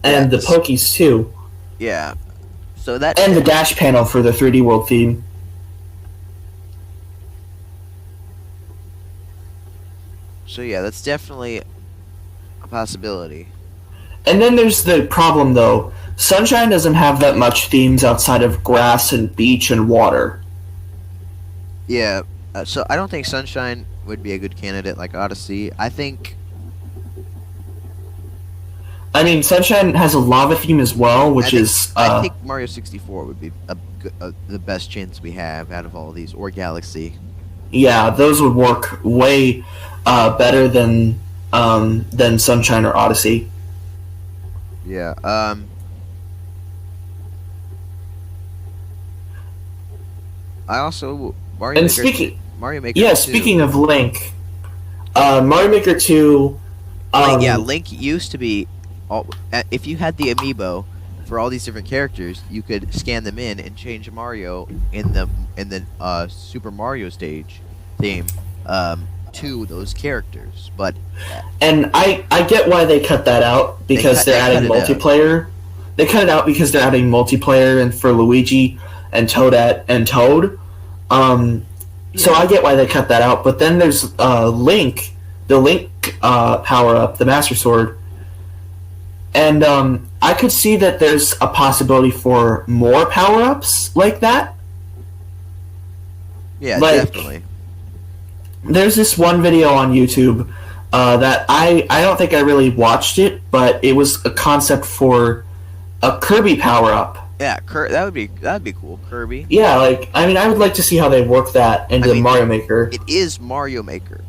and the Pokies too. Yeah, so that And the dash panel for the 3D World theme. So yeah, that's definitely a possibility. And then there's the problem though. Sunshine doesn't have that much themes outside of grass and beach and water. Yeah, so I don't think Sunshine would be a good candidate like Odyssey. I think I mean, Sunshine has a lava theme as well, which I think Mario 64 would be the best chance we have out of all of these, or Galaxy. yeah, those would work way better than Sunshine or Odyssey. Yeah. I also Mario And Maker. Mario Maker. yeah, 2. speaking of Link, Mario Maker 2. Link used to be. If you had the amiibo for all these different characters, you could scan them in and change Mario in the Super Mario stage theme. to those characters. But And I get why they cut that out because they're adding multiplayer. They cut it out because they're adding multiplayer and for Luigi and Toadette and Toad. So I get why they cut that out. But then there's Link, the Link power up, the Master Sword, and I could see that there's a possibility for more power ups like that. Yeah, definitely. There's this one video on YouTube that I don't think I really watched it, but it was a concept for a Kirby power up. Yeah, that'd be cool, Kirby. Yeah, like I mean, I would like to see how they work that into Mario Maker. It is Mario Maker.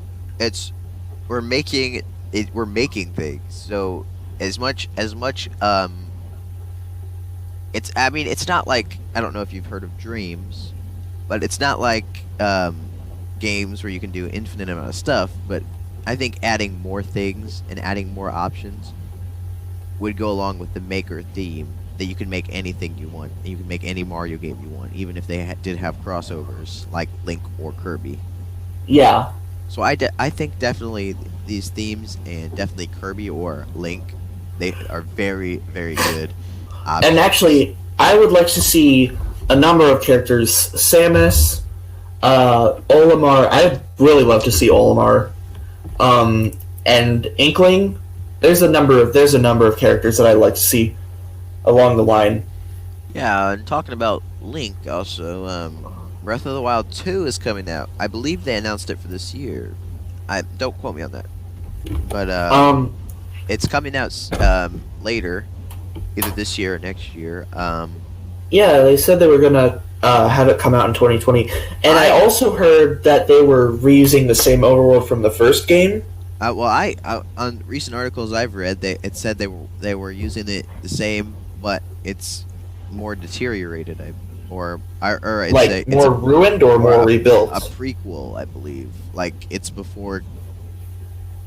We're making things. So as much it's not like, I don't know if you've heard of Dreams, but it's not like games where you can do an infinite amount of stuff, but I think adding more things and adding more options would go along with the Maker theme, that you can make anything you want, and you can make any Mario game you want, even if they did have crossovers like Link or Kirby. Yeah. So I think definitely these themes, and definitely Kirby or Link, they are very, very good options. And actually, I would like to see a number of characters: Samus, Olimar. I'd really love to see Olimar, and Inkling. There's a number of characters that I'd like to see along the line. Yeah, and talking about Link, also, Breath of the Wild 2 is coming out. I believe they announced it for this year. Don't quote me on that, but it's coming out later, either this year or next year. Yeah, they said they were gonna have it come out in 2020, and I also heard that they were reusing the same overworld from the first game. On recent articles I've read, it said they were using it the same, but it's more deteriorated. More ruined or more rebuilt. A prequel, I believe. Like it's before,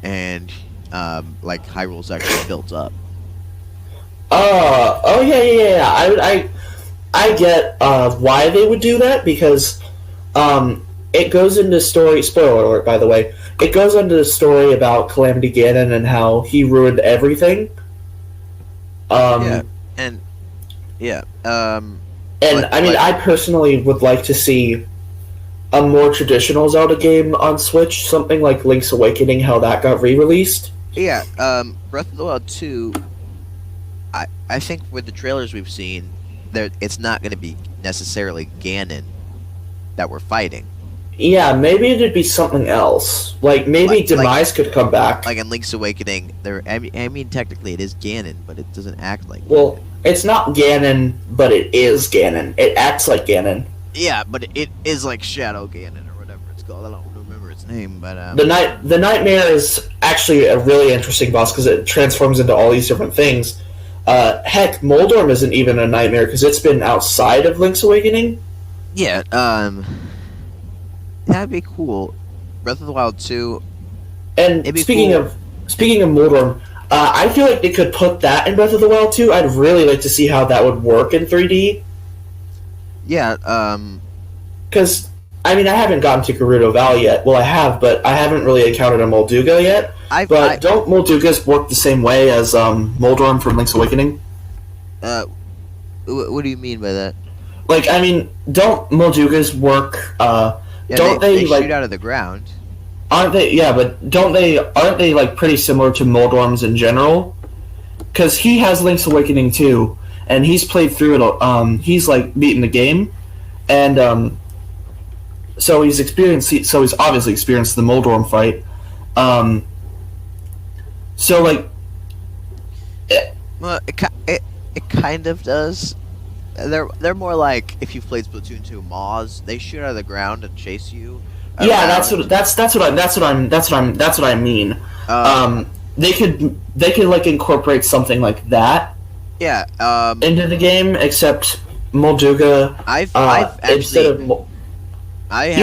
and like Hyrule's actually built up. Oh yeah. I get why they would do that, because it goes into story. Spoiler alert, by the way. It goes into the story about Calamity Ganon and how he ruined everything. I personally would like to see a more traditional Zelda game on Switch, something like Link's Awakening, how that got re-released. Yeah, Breath of the Wild 2, I think with the trailers we've seen, it's not going to be necessarily Ganon that we're fighting. Yeah, maybe it'd be something else. Maybe Demise could come back. Like in Link's Awakening, technically it is Ganon, but it doesn't act like Ganon. It's not Ganon, but it is Ganon. It acts like Ganon. Yeah, but it is like Shadow Ganon, or whatever it's called. I don't remember its name, but... The Nightmare is actually a really interesting boss, because it transforms into all these different things. Heck, Moldorm isn't even a nightmare, because it's been outside of Link's Awakening. Yeah, that'd be cool. Breath of the Wild 2. And speaking of Moldorm, I feel like they could put that in Breath of the Wild 2. I'd really like to see how that would work in 3D. Yeah, because I haven't gotten to Gerudo Valley yet. Well, I have, but I haven't really encountered a Molduga yet. Don't Moldugas work the same way as Moldorm from Link's Awakening? What do you mean by that? Don't Moldugas work? They shoot out of the ground? Aren't they? Yeah, but aren't they pretty similar to Moldorms in general? Because he has Link's Awakening too, and he's played through it. He's beaten the game, and so he's obviously experienced the Moldorm fight. It kind of does. They're more like, if you've played Splatoon 2, Maws. They shoot out of the ground and chase you. Yeah, that's what I mean. They could incorporate something like that. Yeah. Into the game, except Molduga.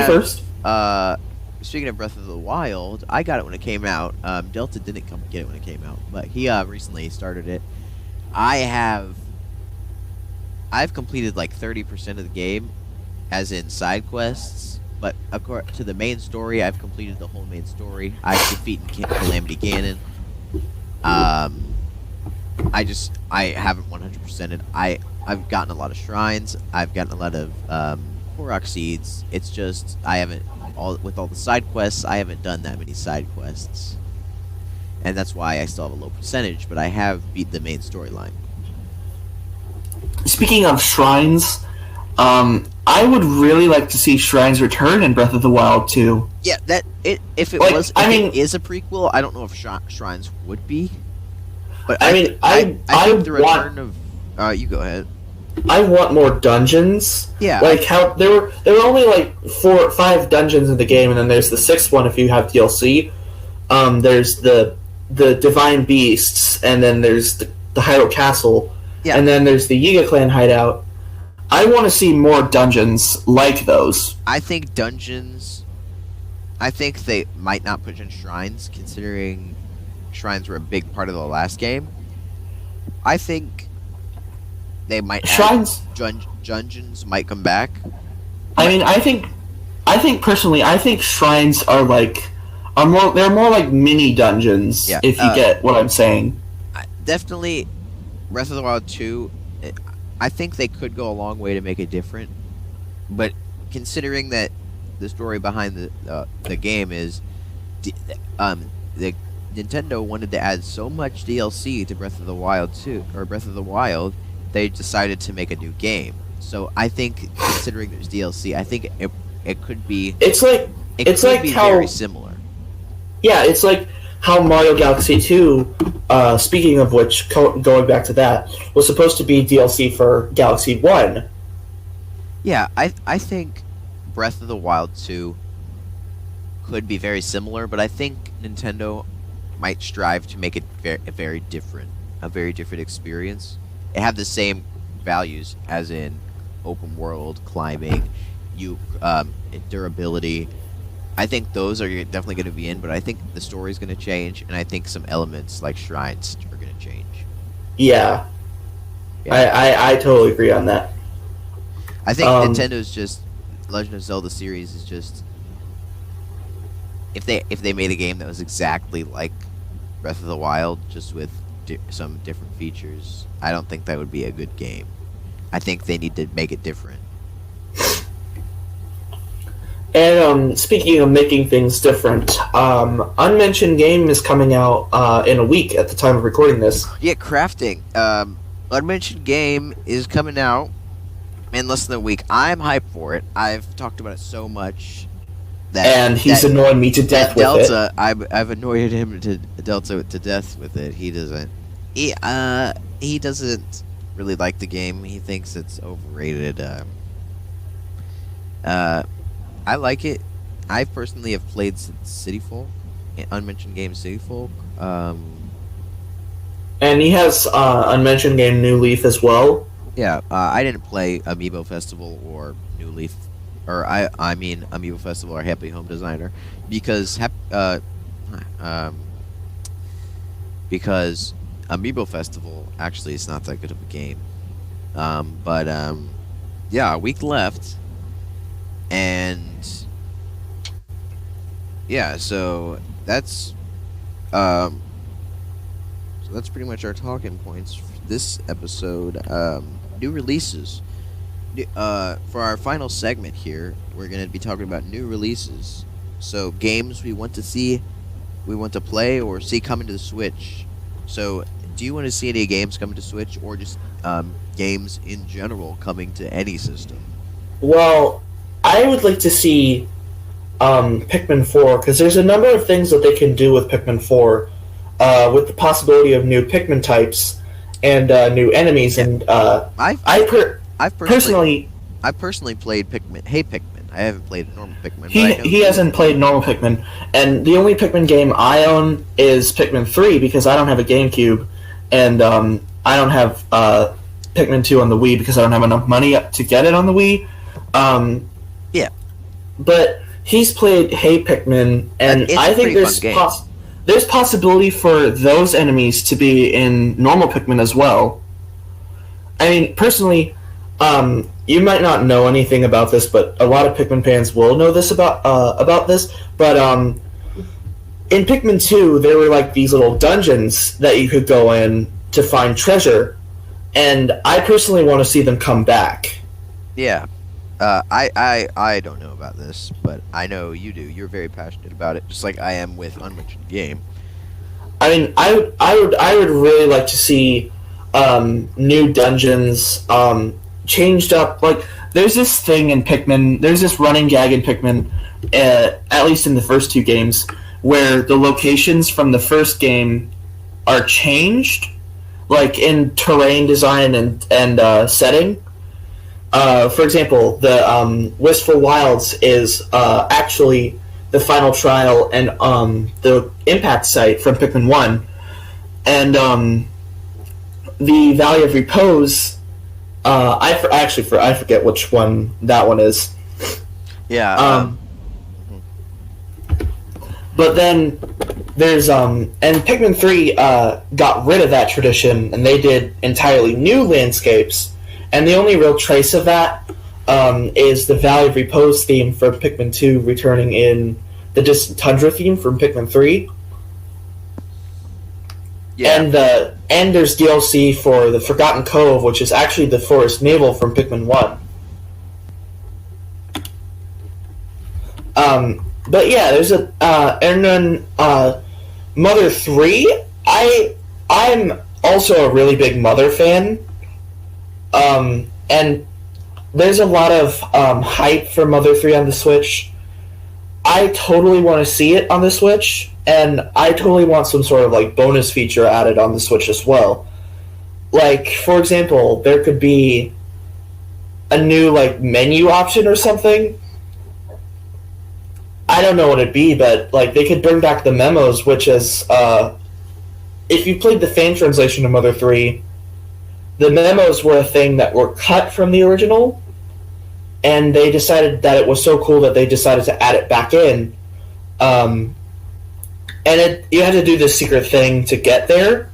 First. Speaking of Breath of the Wild, I got it when it came out. Delta didn't come get it when it came out, but he recently started it. I've completed 30% of the game, as in side quests, but according to the main story, I've completed the whole main story. I've defeated Calamity Ganon. I haven't 100%ed. I've gotten a lot of shrines. I've gotten a lot of Korok seeds. It's just I haven't with all the side quests. I haven't done that many side quests, and that's why I still have a low percentage. But I have beat the main storyline. Speaking of shrines, I would really like to see shrines return in Breath of the Wild 2. Yeah, if it Like, was, I mean- it is a prequel, I don't know if shrines would be. But I I think the want- return of you go ahead. I want more dungeons. Yeah, Like how there were only like 4 or 5 dungeons in the game, and then there's the 6th one if you have DLC. There's the Divine Beasts, and then there's the Hyrule Castle, Yeah. and then there's the Yiga Clan hideout. I want to see more dungeons like those. I think dungeons. I think they might not put in shrines, considering shrines were a big part of the last game. I think they might Shrines. dungeons might come back. I mean, I think personally, I think shrines are more. They're more like mini dungeons. Yeah, if you get what I'm saying. Definitely, Breath of the Wild 2. I think they could go a long way to make it different, but considering that the story behind the game is, the Nintendo wanted to add so much DLC to Breath of the Wild 2 or Breath of the Wild, they decided to make a new game. So I think, considering there's DLC, I think it could be. It's like very similar. Yeah, it's like how Mario Galaxy 2, speaking of which, going back to that, was supposed to be DLC for Galaxy 1. Yeah, I think Breath of the Wild 2 could be very similar, but I think Nintendo might strive to make it a very different experience. It have the same values as in open world, climbing, durability. I think those are definitely going to be in, but I think the story is going to change, and I think some elements like shrines are going to change. Yeah. I totally agree on that. I think Nintendo's just Legend of Zelda series is just if they made a game that was exactly like Breath of the Wild, just with some different features, I don't think that would be a good game. I think they need to make it different. And speaking of making things different, Unmentioned Game is coming out in a week at the time of recording this. Yeah, crafting. Unmentioned Game is coming out in less than a week. I'm hyped for it. I've talked about it so much. And he's annoying me to death with Delta, it. I've annoyed him to death with it. He doesn't. He doesn't really like the game. He thinks it's overrated. I like it. I personally have played Cityfolk, Unmentioned Game Cityfolk. And he has Unmentioned Game New Leaf as well. Yeah, I didn't play Amiibo Festival or New Leaf, or I mean Amiibo Festival or Happy Home Designer, because Amiibo Festival actually is not that good of a game. But yeah, a week left, and yeah, so that's pretty much our talking points for this episode. New releases. For our final segment here, we're going to be talking about new releases. So games we want to see, we want to play, or see coming to the Switch. So do you want to see any games coming to Switch, or just games in general coming to any system? Well, I would like to see Pikmin 4, because there's a number of things that they can do with Pikmin 4, with the possibility of new Pikmin types and new enemies. And I've personally played Pikmin. Hey Pikmin. I haven't played normal Pikmin. He hasn't played normal Pikmin, and the only Pikmin game I own is Pikmin 3 because I don't have a GameCube, and I don't have Pikmin 2 on the Wii because I don't have enough money to get it on the Wii. Yeah, but he's played Hey Pikmin, and I think there's possibility for those enemies to be in normal Pikmin as well. I mean, personally, You might not know anything about this, but a lot of Pikmin fans will know this about this. But in Pikmin 2, there were like these little dungeons that you could go in to find treasure, and I personally want to see them come back. Yeah. I don't know about this, but I know you do. You're very passionate about it, just like I am with Unmentioned Game. I mean, I would really like to see new dungeons changed up. Like, there's this thing in Pikmin. There's this running gag in Pikmin, at least in the first two games, where the locations from the first game are changed, like in terrain design and setting. For example, the Wistful Wilds is actually the final trial and the impact site from Pikmin 1. And the Valley of Repose, I forget which one that one is. Yeah. But then there's and Pikmin 3 got rid of that tradition, and they did entirely new landscapes. And the only real trace of that is the Valley of Repose theme from Pikmin 2 returning in the Distant Tundra theme from Pikmin 3. Yeah. And there's DLC for the Forgotten Cove, which is actually the Forest Navel from Pikmin 1. But yeah, there's a and then Mother 3. I'm also a really big Mother fan. And there's a lot of hype for Mother 3 on the Switch. I totally want to see it on the Switch, and I totally want some sort of like bonus feature added on the Switch as well. Like, for example, there could be a new like menu option or something. I don't know what it'd be, but like they could bring back the memos, which is if you played the fan translation of Mother 3, the memos were a thing that were cut from the original, and they decided that it was so cool that they decided to add it back in. And you had to do this secret thing to get there.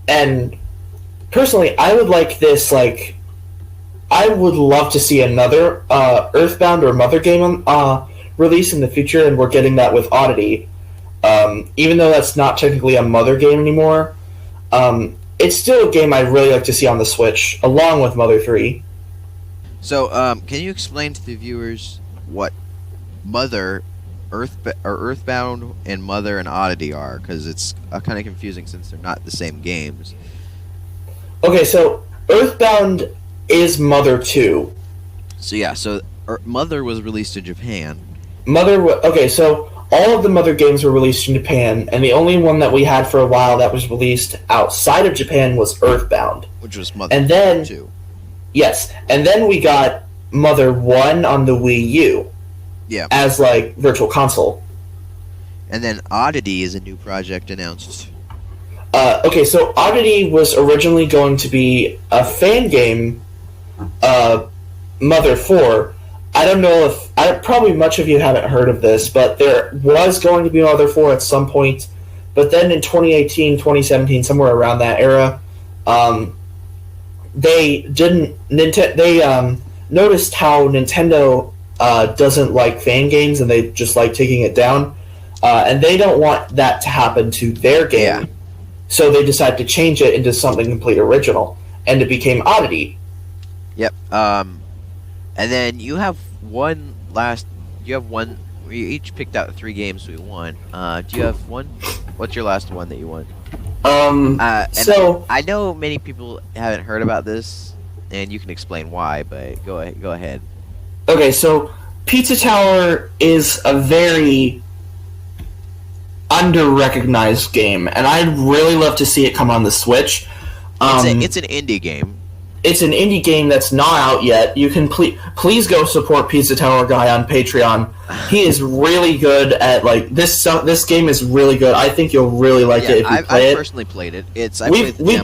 And personally, I would like this, like, I would love to see another Earthbound or Mother game release in the future, and we're getting that with Oddity. Even though that's not technically a Mother game anymore, it's still a game I'd really like to see on the Switch, along with Mother 3. So, can you explain to the viewers what Mother, Earthbound, and Mother and Oddity are? Because it's kind of confusing since they're not the same games. Okay, so Earthbound is Mother 2. So yeah, Mother was released in Japan. Okay, so all of the Mother games were released in Japan, and the only one that we had for a while that was released outside of Japan was Earthbound. Which was Mother and then, 2. Yes, and then we got Mother 1 on the Wii U. Yeah. As, like, Virtual Console. And then Oddity is a new project announced. Okay, so Oddity was originally going to be a fan game, Mother 4. I don't know if... probably much of you haven't heard of this, but there was going to be Mother 4 at some point. But then in 2018, 2017, somewhere around that era, they noticed how Nintendo doesn't like fan games, and they just like taking it down. And they don't want that to happen to their game. Yeah. So they decided to change it into something completely original, and it became Oddity. Yep. And then you have one. We each picked out 3 games we won. Do you have one? What's your last one that you won? So I know many people haven't heard about this, and you can explain why. But go ahead. Okay, so Pizza Tower is a very under-recognized game, and I'd really love to see it come on the Switch. It's an indie game. It's an indie game that's not out yet. You can please go support Pizza Tower Guy on Patreon. He is really good at, like, this game is really good. I think you'll really like it if you play it. I personally played it. We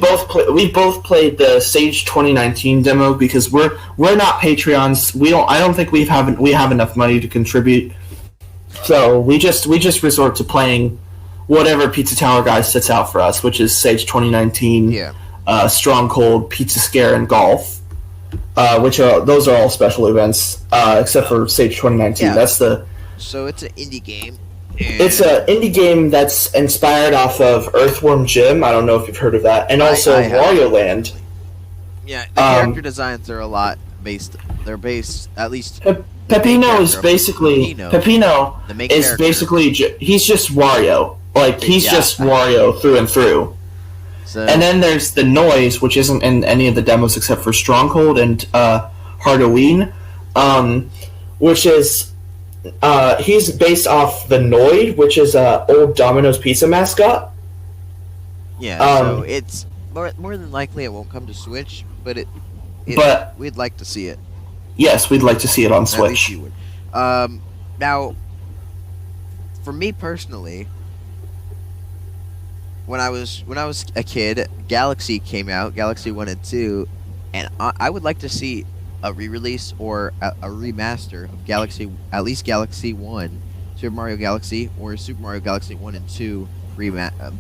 both played the Sage 2019 demo because we're not Patreons. I don't think we have enough money to contribute. So we just resort to playing whatever Pizza Tower Guy sets out for us, which is Sage 2019. Yeah. Stronghold, Pizza Scare, and Golf. which those are all special events, except for Sage 2019. Yeah. That's the. So it's an indie game. It's an indie game that's inspired off of Earthworm Jim. I don't know if you've heard of that, and also Wario Land. Yeah, the character designs are a lot based. They're based at least. Peppino is basically Peppino is character. basically he's just Wario. Like he's just Wario through and through. So, and then there's the Noise, which isn't in any of the demos except for Stronghold and Hardoween, which is he's based off the Noid, which is old Domino's Pizza mascot. Yeah, so it's more than likely it won't come to Switch, but we'd like to see it. Yes, we'd like to see it on Switch. At least you would. Now, for me personally, when I was a kid, Galaxy came out, Galaxy 1 and 2, and I would like to see a re-release or a remaster of Galaxy, at least Galaxy 1, Super Mario Galaxy, or Super Mario Galaxy 1 and 2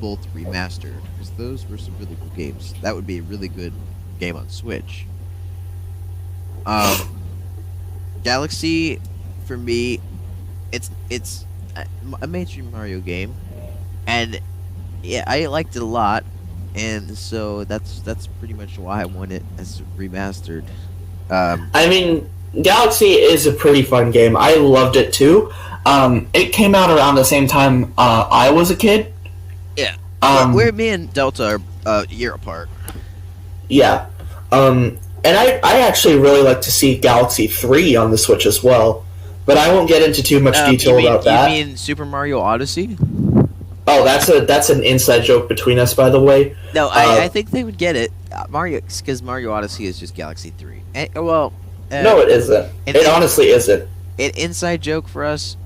both remastered, because those were some really cool games. That would be a really good game on Switch. Galaxy, for me, it's a mainstream Mario game, and yeah, I liked it a lot, and so that's pretty much why I want it as remastered. I mean, Galaxy is a pretty fun game. I loved it too. It came out around the same time I was a kid. Yeah. Where me and Delta are a year apart. Yeah. And I actually really like to see Galaxy 3 on the Switch as well. But I won't get into too much detail about that. You mean Super Mario Odyssey? Oh, that's an inside joke between us, by the way. No, I think they would get it. Because Mario Odyssey is just Galaxy 3. No, it isn't. It honestly isn't. An inside joke for us.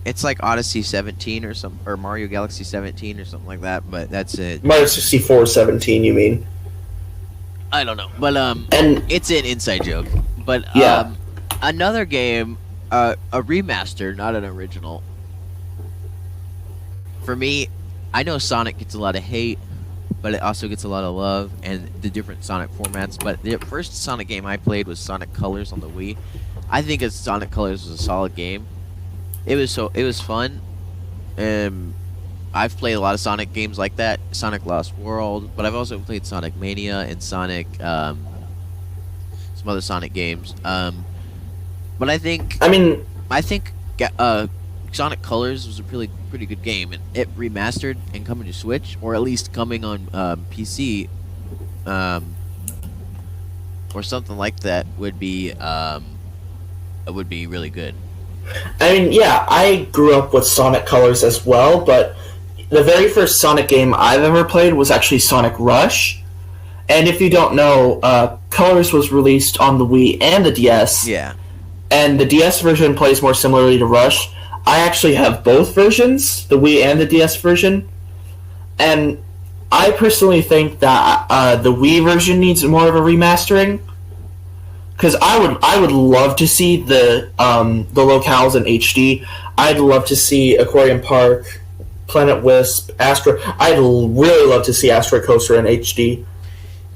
It's like Odyssey 17 or Mario Galaxy 17 or something like that, but that's it. Mario 64 17, you mean? I don't know, but and it's an inside joke. But yeah. Another game, a remaster, not an original. For me, I know Sonic gets a lot of hate, but it also gets a lot of love, and the different Sonic formats. But the first Sonic game I played was Sonic Colors on the Wii. I think Sonic Colors was a solid game. It was fun. I've played a lot of Sonic games like that, Sonic Lost World, but I've also played Sonic Mania and Sonic, some other Sonic games. But I think Sonic Colors was a pretty good game, and it remastered and coming to Switch, or at least coming on PC, or something like that would be really good. I mean, yeah, I grew up with Sonic Colors as well, but the very first Sonic game I've ever played was actually Sonic Rush. And if you don't know, Colors was released on the Wii and the DS. Yeah. And the DS version plays more similarly to Rush. I actually have both versions, the Wii and the DS version. And I personally think that the Wii version needs more of a remastering. Because I would love to see the locales in HD. I'd love to see Aquarium Park, Planet Wisp, Astro. I'd really love to see Astro Coaster in HD.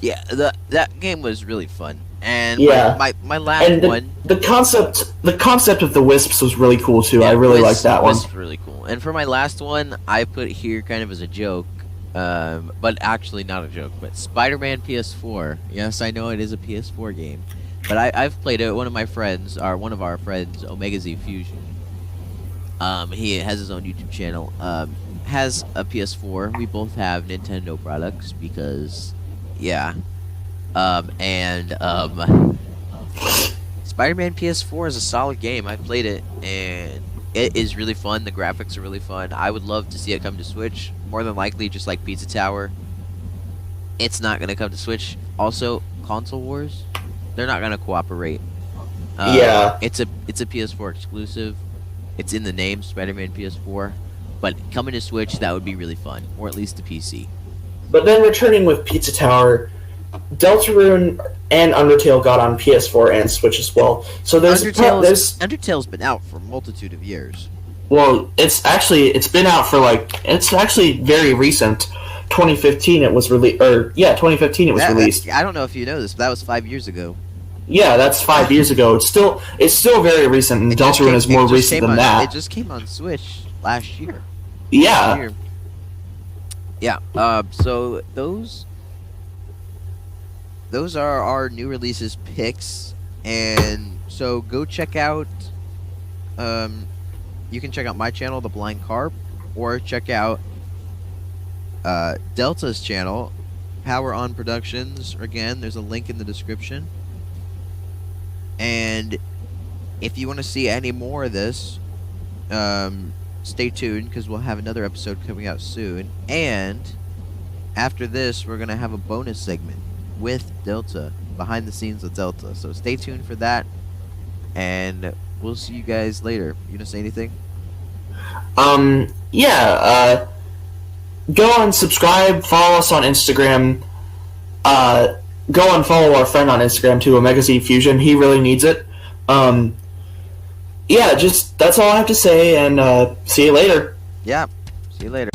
Yeah, that game was really fun. And yeah. my last one. The concept of the Wisps was really cool too. Yeah, I really liked that one. Wisps was really cool. And for my last one, I put here kind of as a joke, but actually not a joke. But Spider-Man PS4. Yes, I know it is a PS4 game. But I've played it. One of our friends, Omega Z Fusion, he has his own YouTube channel, has a PS4. We both have Nintendo products because, yeah. Spider-Man PS4 is a solid game. I played it, and it is really fun. The graphics are really fun. I would love to see it come to Switch. More than likely, just like Pizza Tower, it's not going to come to Switch. Also, Console Wars, they're not gonna cooperate. Yeah. It's a PS4 exclusive. It's in the name, Spider-Man PS4. But coming to Switch, that would be really fun, or at least the PC. But then returning with Pizza Tower, Deltarune and Undertale got on PS4 and Switch as well. So Undertale's been out for a multitude of years. Well, it's been out for it's actually very recent. 2015 it was released. 2015 it was released. I don't know if you know this, but that was 5 years ago. Yeah, that's 5 years ago. It's still very recent, and Deltarune is more recent than that. It just came on Switch last year. Yeah. Yeah. So those are our new releases picks, and so go check out. You can check out my channel, The Blind Carp, or check out Delta's channel, Power On Productions. Again, there's a link in the description. And if you want to see any more of this, stay tuned, because we'll have another episode coming out soon. And after this, we're going to have a bonus segment with Delta, behind the scenes with Delta. So stay tuned for that, and we'll see you guys later. You gonna say anything? Yeah, go and subscribe, follow us on Instagram, go and follow our friend on Instagram too, Omega Z Fusion. He really needs it. Yeah, just that's all I have to say, and see you later. Yeah, see you later.